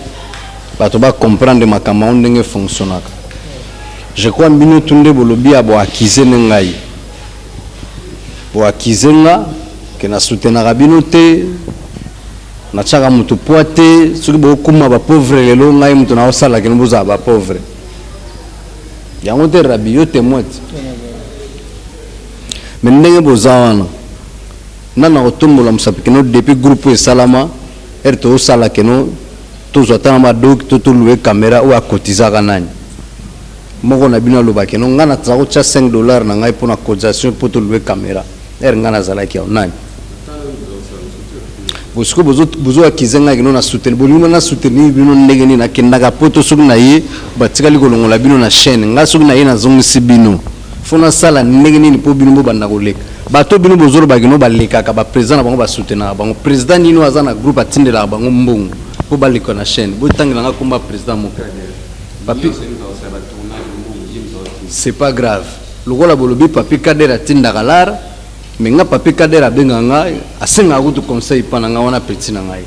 bato bacomprendre makambo yango ndenge fonctionnaka. Je crois bino tunde bolobi ya boakize ne ngai boakize nga ke nasutenaka bino te natiaka moto poa te soki bokuma bapauvre lelo ngai moto naosalaka ne bozala bapauvre yango te Rabi yo témoin te me ndenge boza wana nana kotombola mosapi keno depuis groupe esalama ere toosala keno tozwa tana badoki to tolue caméra oyo akotizaka nani moko na bino aloba keno ngai naza kotya $5 na ngai mpona cotisation mpo tolue caméra ere ngai nazalaki yao nani bosiko bozoakize ngai keno na soutenir bolingo na soutenir bino ndenge nini nakendaka poto soki na ye batikali kolongola bino na chaîne ngai soki na ye nazongisi bino fo nasala ndenge nini mpo bino bobanda koleka bato bino bozoloba keno balekaka baprésident na bango basoutenaka bango président nini oyo aza na groupe atindelaka bango mbongo mpo baleka na chaîne botangelanga komba président moko papi c'est pas grave lokola bolobi papi Kader atindaka lara mais nga papi Kader abenga ngai asengaka kutu conseil mpa na ngai wana petit na ngai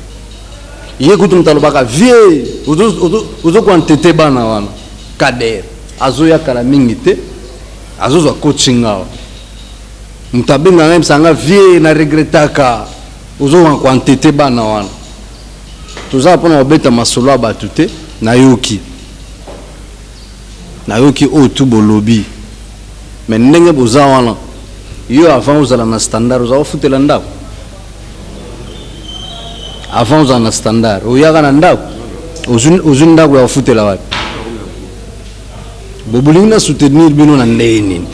ye kutu moto alobaka vie ozokoantete bana wana Kader azoyakala mingi te azozwa coaching awa moto abenga ngai msanga vie na regretaka ozokoantete bana wana tozala mpona kobeta masolo ya bato te nayoki oyo tu bolobi me ndenge boza wana yo avant ozala na standard oza kofutela ndako avant ozala na standard oyaka na ndako ozwi ndako ya kofutela wapi bobolingi na soutenir bino na ndenge nini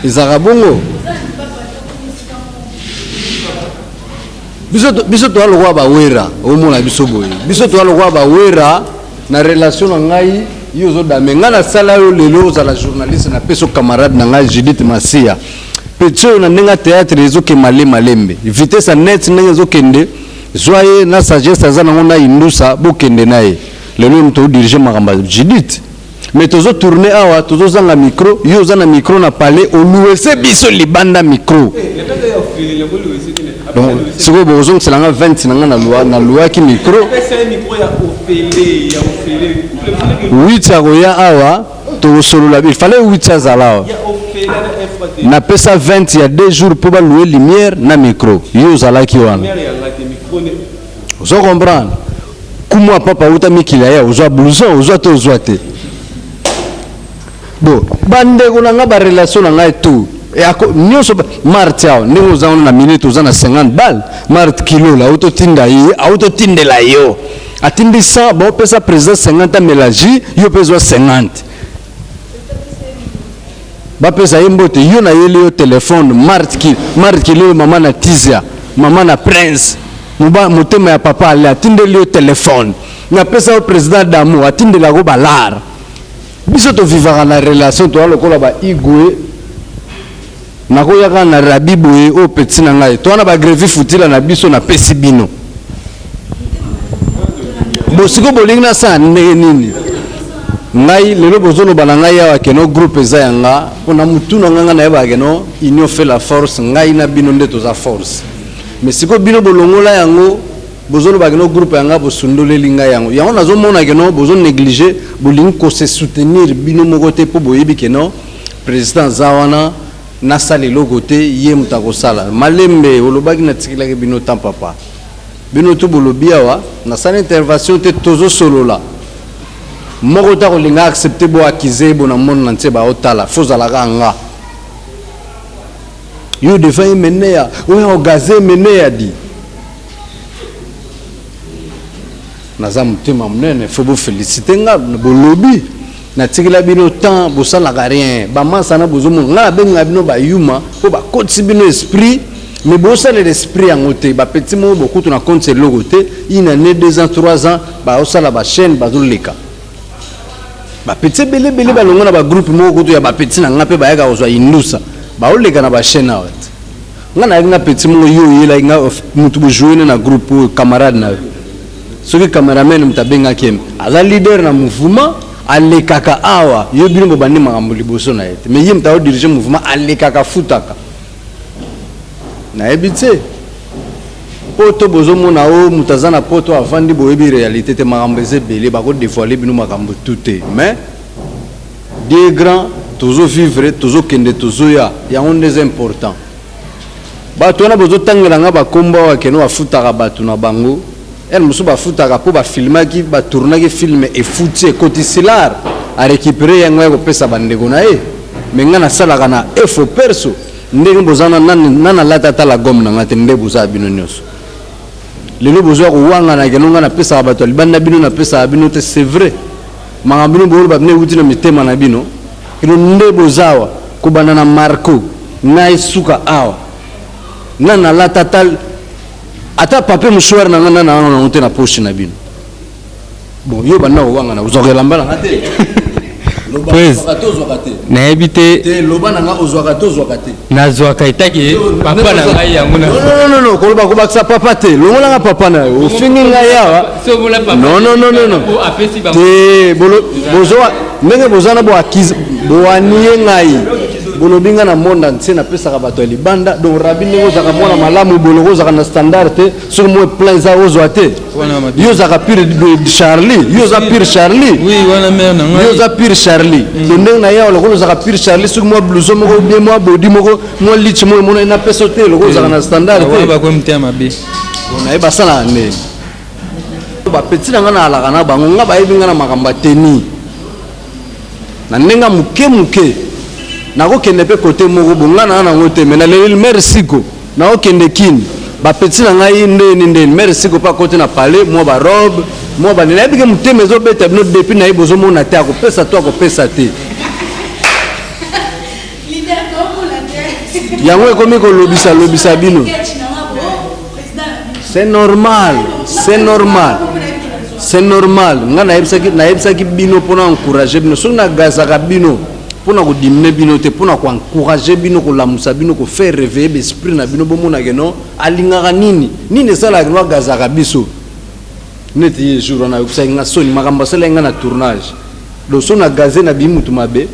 ezaka bongo biso toa lokwa bawera omona biso boye biso toa lokwa bawera na relation na ngai yo ozodame ngai nasala yo lelo ozala journaliste na peso camarade na ngai Judith Masia petit oyo na ndenge théâtre ezokema malembe vitesse net ndenge ezokende zwa ye na sagesse aza nango na indusa bokende na ye lelo moto odirige makambo ya Judith mais tozotourne awa tozozanga micro yo oza na micro na palais oluwese biso libanda micro donc sikoyo bozongiselanga 20 nanga naluwaki micro 8 ya koya awa tokosolola il fallait 8 azala awa napesa 20 ya 2 jours mpo balue lumière na micro yo ozalaki wana ozo comprendre kumwa papa uta mikila ya ozwa blouson ozwa te ozwa te bon bandeko na nga barelation na ngai tu nyonso marte awa ndenge oza wana na minute oza na 50 bal marte kilola autotindela yo atindi 100 baopesa président 50 amélangi yo mpe ezwa 50 bapesa ye mbote yo na yeli yo telefone marte kilo mama na tizia mama na prince motema ya papa ale atindeli yo telefone napesa yo président damo atindelako balara biso tovivaka na relation toa lokola baigwe nakoyaka na Rabi boye oyo petit na ngai towana bagrevi futila na biso napesi bino bosiko bolingi nasala ndenge nini ngai lelo bozoloba na ngai awa keno groupe eza yanga mpona mutu na ngai nayebaka keno union fait la force ngai na bino nde toza force mais siko bino bolongola yango bozolo bageno groupe yanga bosundole linga yango yango nazomona keno bozo négliger bolingi ko se soutenir bino moko te po boyebi keno président zawana nasali logote ye mutako sala malembe olobaki na tikilaki bino temps papa bino tu bolobi awa nasala intervention te tozo solola moko ta kolinga accepter bo akize bo na monde na ntie ba otala fozala kanga yo devant menea o gazé menea di naza mutema munene faut vous féliciter nga bolobi na tikila bino temps bosala rien ba masa na bozomo nga benga bino ba yuma po ba kotsi bino esprit mais bosala l'esprit en côté ba petit mo beaucoup na compte c'est logo te une année 2 ans 3 ans ba osala ba chaîne ba zoleka ba petit belé ba longa ba groupe mo ko to ya ba petit na ngape ba yaka ozwa indusa ba oleka na ba chaîne awat nga na petit mo yo yela nga mutu bo jouer na groupe camarade na ce que cameraman mtabenga kem aza leader na mouvement alekaka awa yo bino bobandi makambo liboso na ete mais yim tawo diriger mouvement alekaka futaka na ebite poto bozomona o mutazana poto avandi boyebi réalité te makambo ezebele bako dévoiler bino makambo tout mais des grands tozo vivre tozo kende tozo ya yango des important bato na bozo tangelanga bakomba wa keno afutaka bato na bango elle musu bafutaka po bafilmaki batournaki film efuti ekotisilar arécupéré yango ya kopesa bandeko na ye me nga nasalaka na efo perso ndenge bozana nana lata tala gomme na nga te nde boza bino nyonso lelo bozwa kowanga na keno nga napesaka bato ya libanda bino napesaka bino te c'est vrai makambo bino boyolo babine euti na mitema na bino keno nde bozawa kobanda na marco nga esuka awa nga nalata tala ata papier mouchoir na ngana na ngote na poche na bino bon yo bana wanga na uzokela mbala ngate loba katozwakate na ebite te loba na nga uzwakatozwakate na zwaka itaki papa na ngai yango na non ko ba ko baksa papa te longola nga papa na yo fingi ngai yawa so bola papa non te bozo ndenge bozana bo akiz bo anie ngai bolobinga na monde entier na pesaka bato ya libanda donc rabi ndenge ozaka mwana malamu boloko ozaka na standard te soki mo plein za ozwa te yo ozaka pire Charlie yo oza pire Charlie yo oza pire Charlie to ndenge na yawa lokolo ozaka pire Charlie soki mwa blouson moko bien mwa bodi moko mwa lich moko mona na peso te lokolo ozaka na standard te nayeba sala ndenge bapeti na nga na alaka na bango nga bayebi nga na makambo ya teni na ndenga muke nakokende mpe kote moko bongana nango te me naleli mere siko nakokende kini bapeti na ngai ndeni mere siko mpa kote na palais mwa barobe mwa banene ayebike motema ezobeta bino depuis naye bozomona te akopesa to akopesa te yango ekomi kolobisa bino c'est normal nga nayebisaki bino mpona encourager bino soki nagazaka bino mpona kodimine bino te mpona koencourager bino kolamusa bino kofaire réveiller besprit na bino bomonake no alingaka nini esalaka no agazaka biso neti ye jour wana ayokisaki nga soni makambo asalaki nga na tournage donc so na gaze na bimutu mabe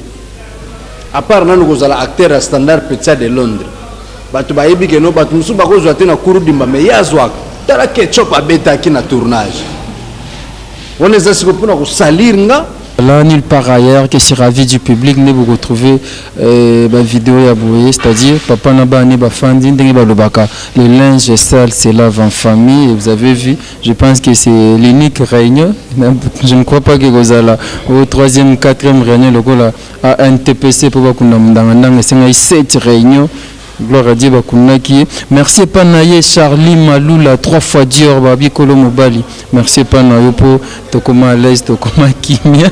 apart nanu kozala acteur ya standard Petit de Londres bato bayebi keno bato mosusu bakozwa te na kuru dimba me ye azwaka tala ketchup abetaki na tournage wana eza siko mpona kosalir nga. Là, nulle part ailleurs que sur avis du public, vous retrouvez la vidéo à Boué, c'est-à-dire Papa Naba Neba Fandi, le linge sale c'est lave en famille, et vous avez vu, je pense que c'est l'unique réunion, je ne crois pas que vous allez au 3e, 4e réunion, le à un TPC pour vous c'est 7 réunions. Gloire à Dieu bakunaki. Merci Panaye Charlie Maloula 3 fois Dior babi Kolo Mobali. Merci Panaye pour tokoma à l'aise tokoma kimia.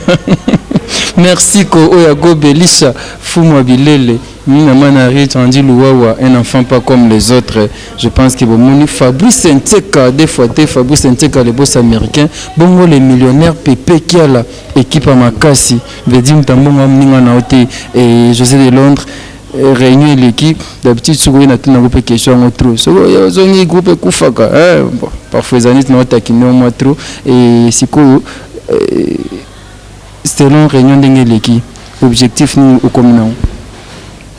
Merci ko Oyago Belisha Fuma Bilele. Mina Manari Tandi Louawa, un enfant pas comme les autres. Je pense que bon Fabrice Nteka des fois Fabrice Nteka les boss américains. Bongo les millionnaires Pepe qui a la équipe à Makasi. Vedim Tambonga Mninga Naote et José de Londres. Réunion l'équipe d'habitude souvent on a une groupe question trop souvent il y a un groupe kufaka parfois les amis n'ont pas qu'une moi trop et c'est quoi selon réunion de l'équipe objectif nous au commun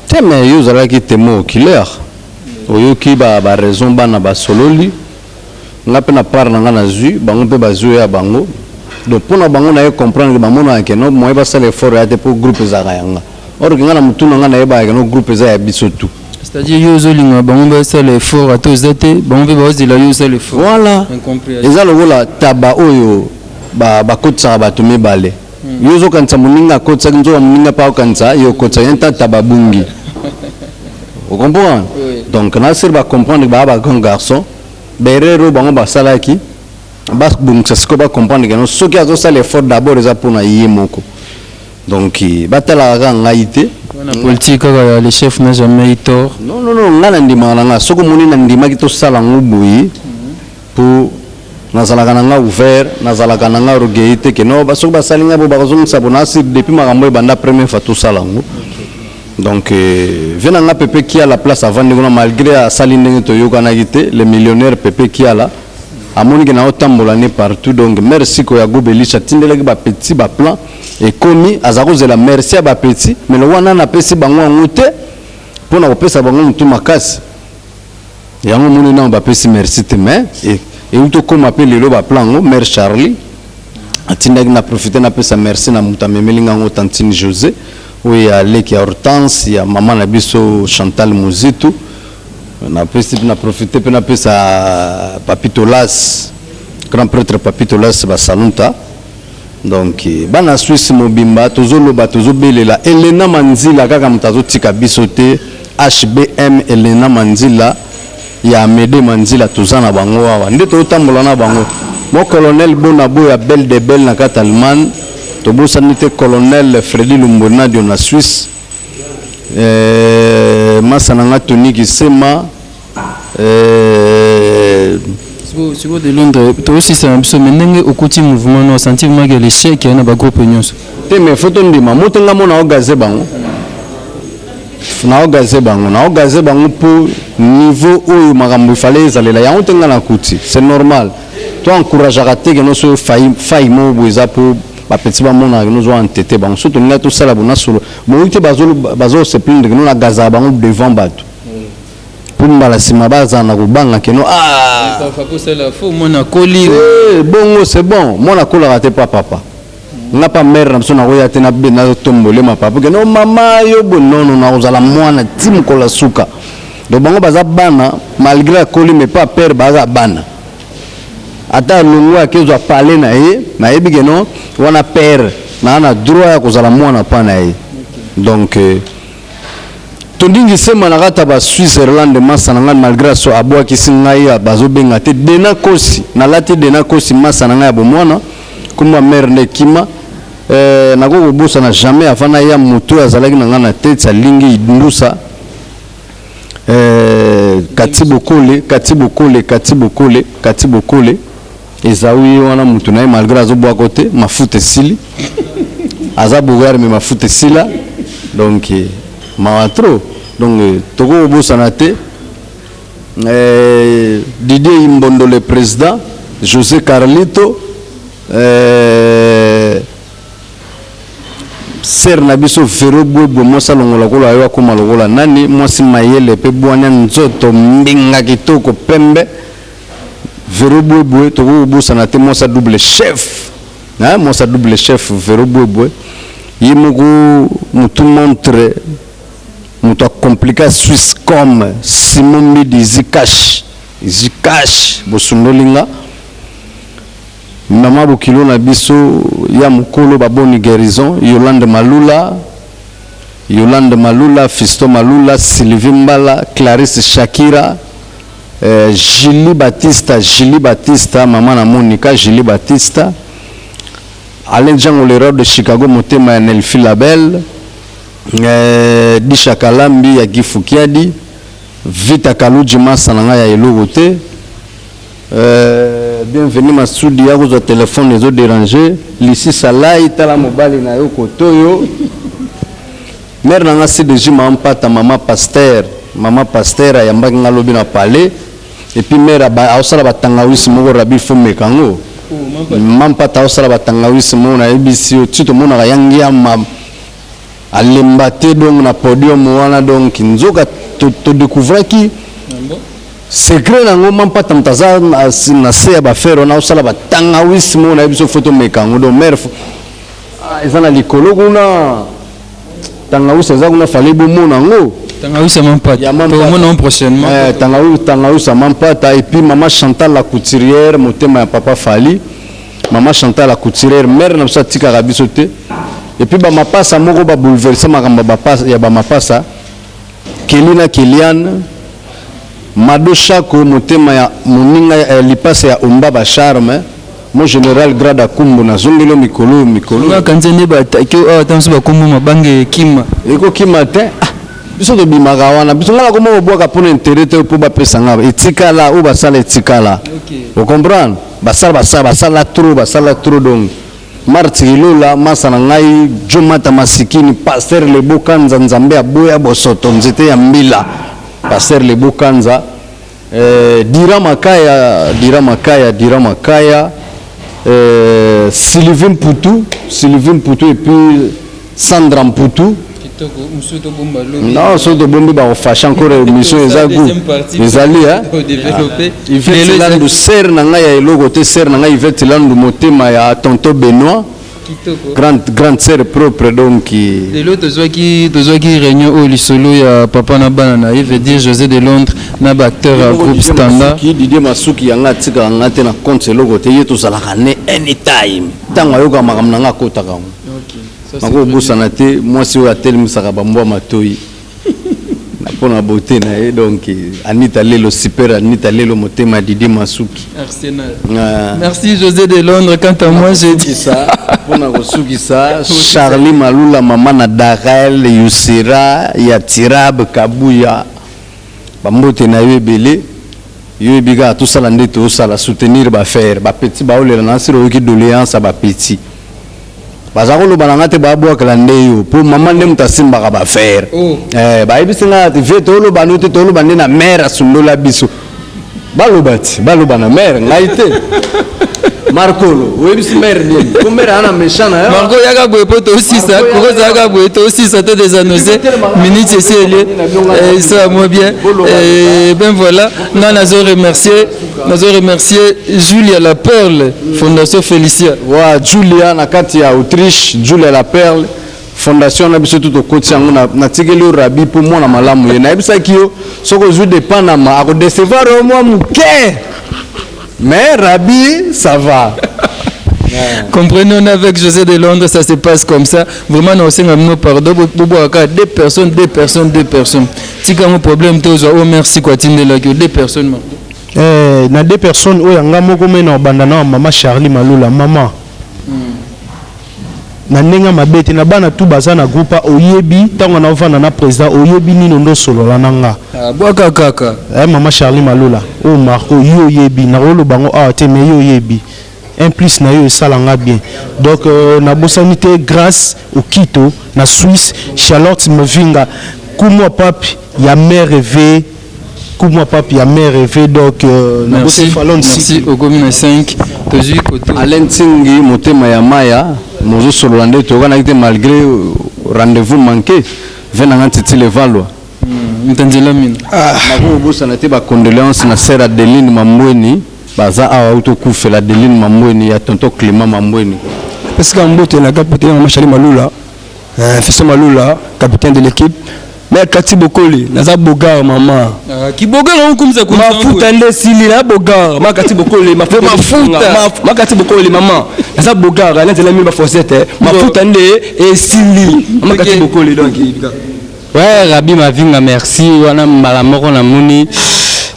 thème yo zala ki temo clair oyo ki ba raison bana ba sololi nga pe na part na nga na zui bango pe bazui ya bango donc pour na bango na comprendre que bamona ke no moi ba sala effort ya te pour groupe za yanga or que nga na mutuna nga na yeba ke no groupe za ya biso tout c'est-à-dire yo zolinga bango ba sala effort ato zate bango pe ba zila yo sala effort voilà eza lokola taba oyo ba kotsa ba to mibale yo zo kanza muninga kotsa nzo muninga pa kanza yo kotsa yenta taba bungi vous comprenez donc na sir ba comprendre ba grand garçon berero bango ba salaki ba bungsa siko ba comprendre que no soki azo sala effort d'abord eza pour na yemoko donc batala ga ngaite na politique le chef n'a jamais eu tort non ngana ndima nga soko moni na ndima ki to sala ngubuyi pour nazalaka nanga ouvert nazalaka nanga rogeite que no ba soko ba salinga bo ba kozongisa bona sir depuis makambo banda première fois to sala ngo donc venanga pepe qui a la place avant de malgré à salindenge to yokana gite le millionnaire pepe qui a là amoni que na otambola ne partout donc merci ko ya gobelisha tindelaki ba petit ba plan et commis azako zela merci ba petit mais le wana na pesi bango ngote pona ko pesa bango mutu makasi yango moni na ba pesi merci te mais et uto comme appelle le ba plan ngo mère Charlie atindaki na profiter na pesa merci na muta memelinga ngo tantine José oui à Leki Hortense ya maman na biso Chantal Muzitu na profiter pe na pesa Papitolas grand prêtre Papitolas ba salunta donc bana Suisse mobimba tozoloba tozobelela Elena Manzila kaka mutazo tika biso te HBM Elena Manzila ya Mede Manzila tozana bango awa nde totambola na bango mo colonel Bonabo ya Belle de Belle na Catalman tobo sanité colonel Freddy Lumbona de na Suisse masananga Tony Kisema si vous de Londres toi aussi c'est un peu menenge au côté mouvement no sentir que l'échec na ba groupe nyonso te me photo ndima motenga mona ogaze bango na ogaze bango pour niveau oyo makambo fallait zalela ya otenga na kuti c'est normal toi encourage à rater que no so faille mo boza pour ba petit ba mona nous ont entêté bango surtout nga to sala bona solo mo ite bazo se plaindre que no na gaza bango devant bato pour mbala sima baza na kubanga que no bongo c'est bon mona kola raté pas papa nga pa mère na biso na koya te na bena tombole ma papa que no mama yo bonono na ozala mwana tim kola suka do bango baza bana malgré akoli mais pas père baza bana ata lungu akezo parler na yebi que no wana père na droit ya kozala mwana pa na ye donc tondingi sema na kata ba Switzerland masa nanga malgré so abwa kisinga ya bazo benga te dena kosi na lati dena kosi masa nanga ya bomwana kuma mère ne kima na go bosa na jamais afana ya mutu azalaki nanga na tete sa lingi ndusa katibu kole ezawi wana mutu na malgré azobwa côté mafuta sili azabugar mais mafuta sila donc mawatro donc toko bosa na te Didier Imbondo le président José Carlito ser na biso Vero Bwebwe mosa longola kola ayo akoma lokola nani mwasi mayele pe bwana nzoto mbinga kitoko pembe Vero Bwebwe toko bosa na te mosa double chef mosa double chef Vero Bwebwe yimuku mutu montre mutu compliqué Suisse comme Simon Midi Zikash bosundolinga mama bokilo na biso ya mukolo baboni guérison Yolande Malula Fisto Malula Sylvie Mbala Clarisse Shakira Julie Batista mama na Monica Julie Batista Alain Django l'erreur de Chicago motema ya Nelfi Label Disha Kalambi ya Gifukiadi Vita Kaluji Masananga ya Elogote bienvenue Masudi ya kuzo téléphone les autres dérangés Lissi Salai tala mobali na yo kotoyo mère nanga CDG mampata mama pasteur ya mbaki ngalobi na palais et puis mère ba osala batangawisi moko rabi fome kango mampata osala batangawisi moko na ebisi tito mona ga yangi ya alemba te donc na podium wana donc nzoka to découvrir qui secret nango mampata mtaza na se ya bafere na osala batangawisi mo na biso photo mekango do mère ezana likolo kuna tangawisi eza kuna fale bomona ngo tangawisi mampata mona prochainement tangawisi mampata et puis maman Chantal la couturière motema ya papa Fali maman Chantal la couturière mère na biso tika biso te et puis ba mapasa moko ba bouleverser makamba ba pasa ya ba mapasa Kelina Keliane Mado Chako motema ya moninga ya lipasa ya Ombaba Charme mon général grade Kumbo na zongelo mikolo kanzende ba takio tamso ba Kumbo mabange kima eko kima te biso to bimaka wana biso ngala komo boka pona intérêt te po ba pesa ngaba etikala ou ba sala etikala vous comprenez basala trop donc Marti Lola masana ngai Jomata Masikini pasteur le Bokanza Nzambe aboya bosoto nzete ya mbila pasteur le Bokanza Dira Makaya Sylvain Poutou et puis Sandra Poutou non so de bombe ba fashion encore mission ezagu ezali Yvette ser na ngai ya logo te ser na ngai Yvette Landu motema ya tonton Benoît grande sœur propre donc de l'autre qui réunion au lisolo ya papa na bana na il veut dire José de Londres na ba acteur à groupe standard Didier Masuki yanga tika ngate na compte logo te yeto sala kane anytime tango yoka makamna nga kota ka mako busana te moi si o tel musaka bambo matoi na pona beauté na donc Anita Lelo super Anita Lelo motema Didier Masuki Arsenal merci José de Londres quant à moi j'ai dit ça pona kosuki ça Charlie Malula maman na Darel Yusira ya Tirab Kabuya bambote na yebele yebiga tout ça landé tout ça la soutenir ba faire ba petit ba olela na siro ki doléance ba petit bazakolo banangate babwakela ndeyo po mama nde mutasimbaka bafere bayebisinga ati ve toloba nute toloba nde na mere asundola biso baloba na mere ngai te Marcolo oyebisi mere nini po mere ana meshana Marco yaka boye po tosisa kokoza yaka boye tosisa te désannoncé minute eseli ça va moins bien ben voilà non nazo remercier Julia La Perle Fondation Félicia Julia na kati ya Autriche Julia La Perle fondation na biso tout okoti yango na tikeli rabi po mwana malamu ye na yebisaki yo soko zu de Panama ako décevoir au moins muke mais Rabi, ça va. Comprenez, on est avec José de Londres, ça se passe comme ça. Vraiment, on s'est amené pardon. Deux personnes. Si quand un problème, oh merci quoi, deux personnes. Na deux personnes, oh yanga moko mena bandana maman Charlie Malula, maman. Na nenga mabete na bana tu bazana groupe oyebi tango na ofana na président oyebi nino ndo solo la nanga bwaka kaka maman Charlie Malula o Marco yo yebi na rolo bango te me yo yebi un plus na yo salanga bien donc na bosanité grâce au Quito na Suisse Charlotte Movinga kumwa papi ya mère rêvé donc merci au commune 5 tozi koto Alain Tingi motema ya Maya mozo solande to kana ite malgré rendez-vous manqué venanga titile valwa mtandela mina nako bosa na te ba condoléances na sœur Adeline Mambweni baza awa auto kufela Adeline Mambweni ya tonton Clément Mambweni parce que mbote na capitaine Machali Malula Fessé Malula capitaine de l'équipe mais Kati Bokoli naza bogar maman ki bogar on kumza kumza mafuta nde sili na bogar ma Kati Bokoli mafuta ma Kati Bokoli maman naza bogar na nzela mi ba fosete mafuta nde e sili ma Kati Bokoli donc ouais Rabi Mavinga merci wana mbala moko na muni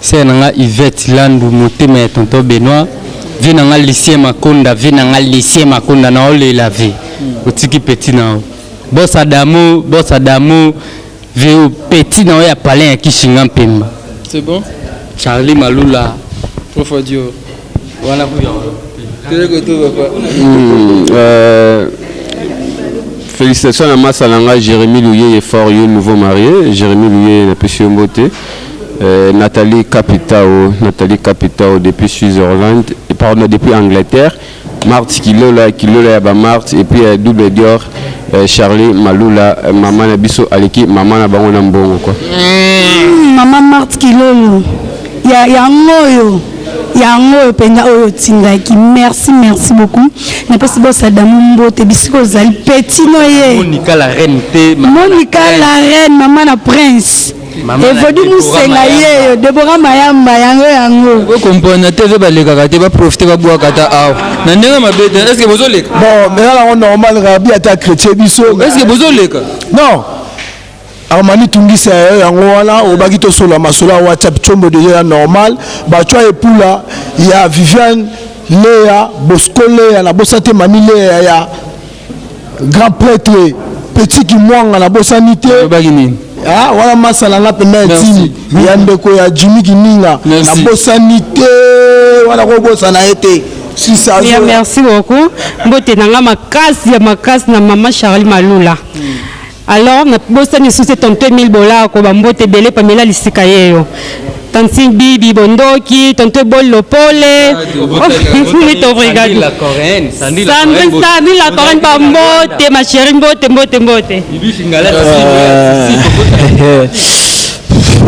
c'est nanga Yvette Landu motema ya tonton Benoît vinanga lycée Makonda na ole la vie otiki petit na boss Adamo Véo petit na ya palais ya Kishinga Pemba. C'est bon? Charlie Malula. Trop fort Dieu. Voilà pour félicitations à Massalanga, Jérémy Louye est fort, nouveau marié. Jérémy Louye n'a plus beauté. Nathalie Capitao depuis Switzerland, pardon, depuis Angleterre. Marthe Kilola Yaba Marthe et puis double Dior Charlie Malula maman Nabiso Aleki maman na bango na mbongo quoi. Maman Marthe Kilolo yango penda oyo tindaki merci beaucoup na pesi bosa damu mbote bisiko zali petit noye Monica la reine te Monica la reine maman na prince Evodi musenga ye Deborah Mayamba yango ko comprendre TV baleka te ba profiter ba boaka ta aw na ndenge mabete est-ce que bozo leka bon mais là on normal rabi ata chrétien biso est-ce que bozo leka non Armani tungisa yango wana obaki to solo masolo WhatsApp chombo déjà normal ba tu et pula il y a Viviane Léa Bosco Léa la bosante mami Léa ya grand prêtre petit qui mwanga la bosanité ah voilà masala na pena timi ya ndeko ya Jimmy Kininga la bosanité voilà ko bosana été si ça merci beaucoup mbote nanga makasi na maman Charlie Malula. Alors, nous avons sous $1000 ko bambote belé pamela lisika yeyo. Tanti bibi bondoki, tonto bollo pole. Ni to brigade la coréenne, Sandy la coréenne bambote ma chérie mbote. Bibi singala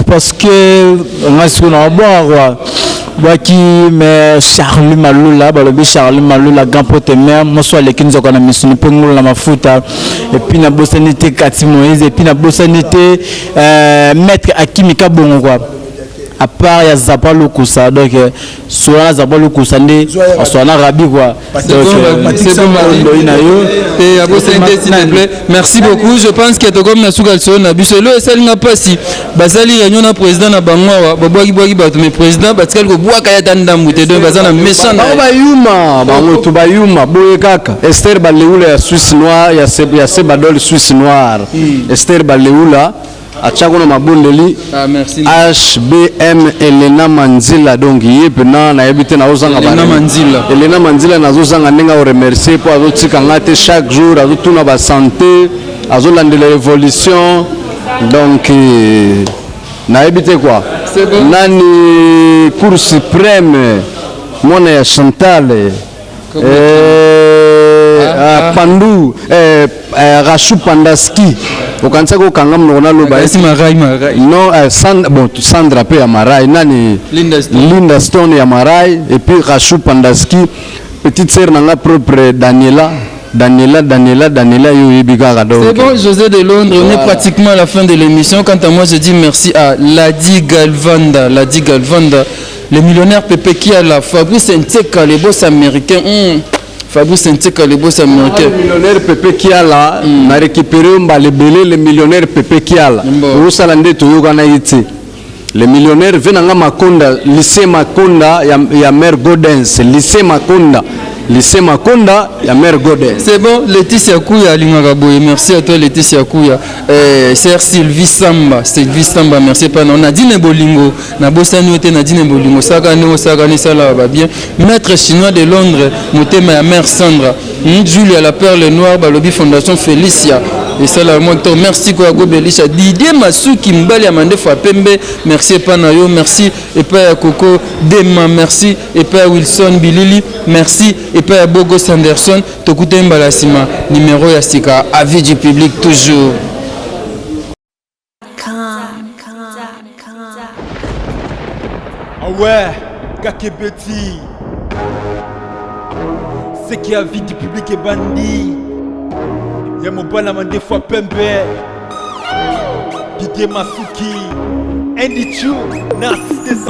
parce que on a sur la boire Waki mais Charlie Malula balobi Charlie Malula gampote mère moi soit les kinzo kana misuni pongolo la mafuta et puis na bosanité Kati Moïse et puis na bosanité maître Akimika Bongo quoi à part ya Zapalo Kousa donc soit Zapalo Kousa ndé soit na Rabi quoi donc c'est bon et à bosanité s'il te plaît merci beaucoup je pense que to comme na suka so na biso lo esali na pasi bazali réunion na président na bangwa babwaki bato mais président batikali ko bwaka ya tandambu te donc bazana méchant ba yuma bango to ba yuma boye kaka Esther Baleula ya Suisse noire ya Sebadol Suisse noire Esther Baleula achako na mabondeli merci HBM Elena Manzila donc yepena na yebite na ozanga ba Elena Manzila na zozanga ndenga o remercier pour azotika ngate chaque jour azotuna ba santé azolandela évolution donc na yebite quoi nani Cour suprême mona ya Chantal Pandu Rachou Pandaski okanisa ko kanga mnona loba esi marai non Sandra pe ya marai nani Linda Stone ya marai et puis Rachou Pandaski petite sœur nanga propre Daniela yo yebika donc c'est bon José de Londres on est pratiquement à la fin de l'émission quant à moi je dis merci à Ladi Galvanda le millionnaire Pepe Kiala Fabrice Nteka les boss américains Fabrice Nteka le boss américain le millionnaire Pepe Kiala na récupéré le millionnaire Pepe Kiala au salande to yogana yiti le millionnaire venanga Makonda lycée Makonda ya mère Godens lycée Makonda ya mère Godens c'est bon Laetitia Kouya Lingaraboye merci à toi Laetitia Kouya sœur Sylvie Samba merci pas on a Nadine Bolingo na bosani ote Nadine Bolingo saka ni sala va bien maître chinois de Londres motema ya mère Sandra Julia la perle noire balobi fondation Félicia et ça la monto merci quoi go Belisha Didier Masuki Mbali Amande Fapembe merci Panayo merci et pas Coco Dema merci et pas Wilson Bilili merci et pas Bogo Sanderson Tokute Mbalasima numéro ya sika avis du public toujours ah ouais Kakebeti c'est qui avis du public est bandit y'a mon bon amant des fois Pembe Didier Masuki Andy Chou Narcisse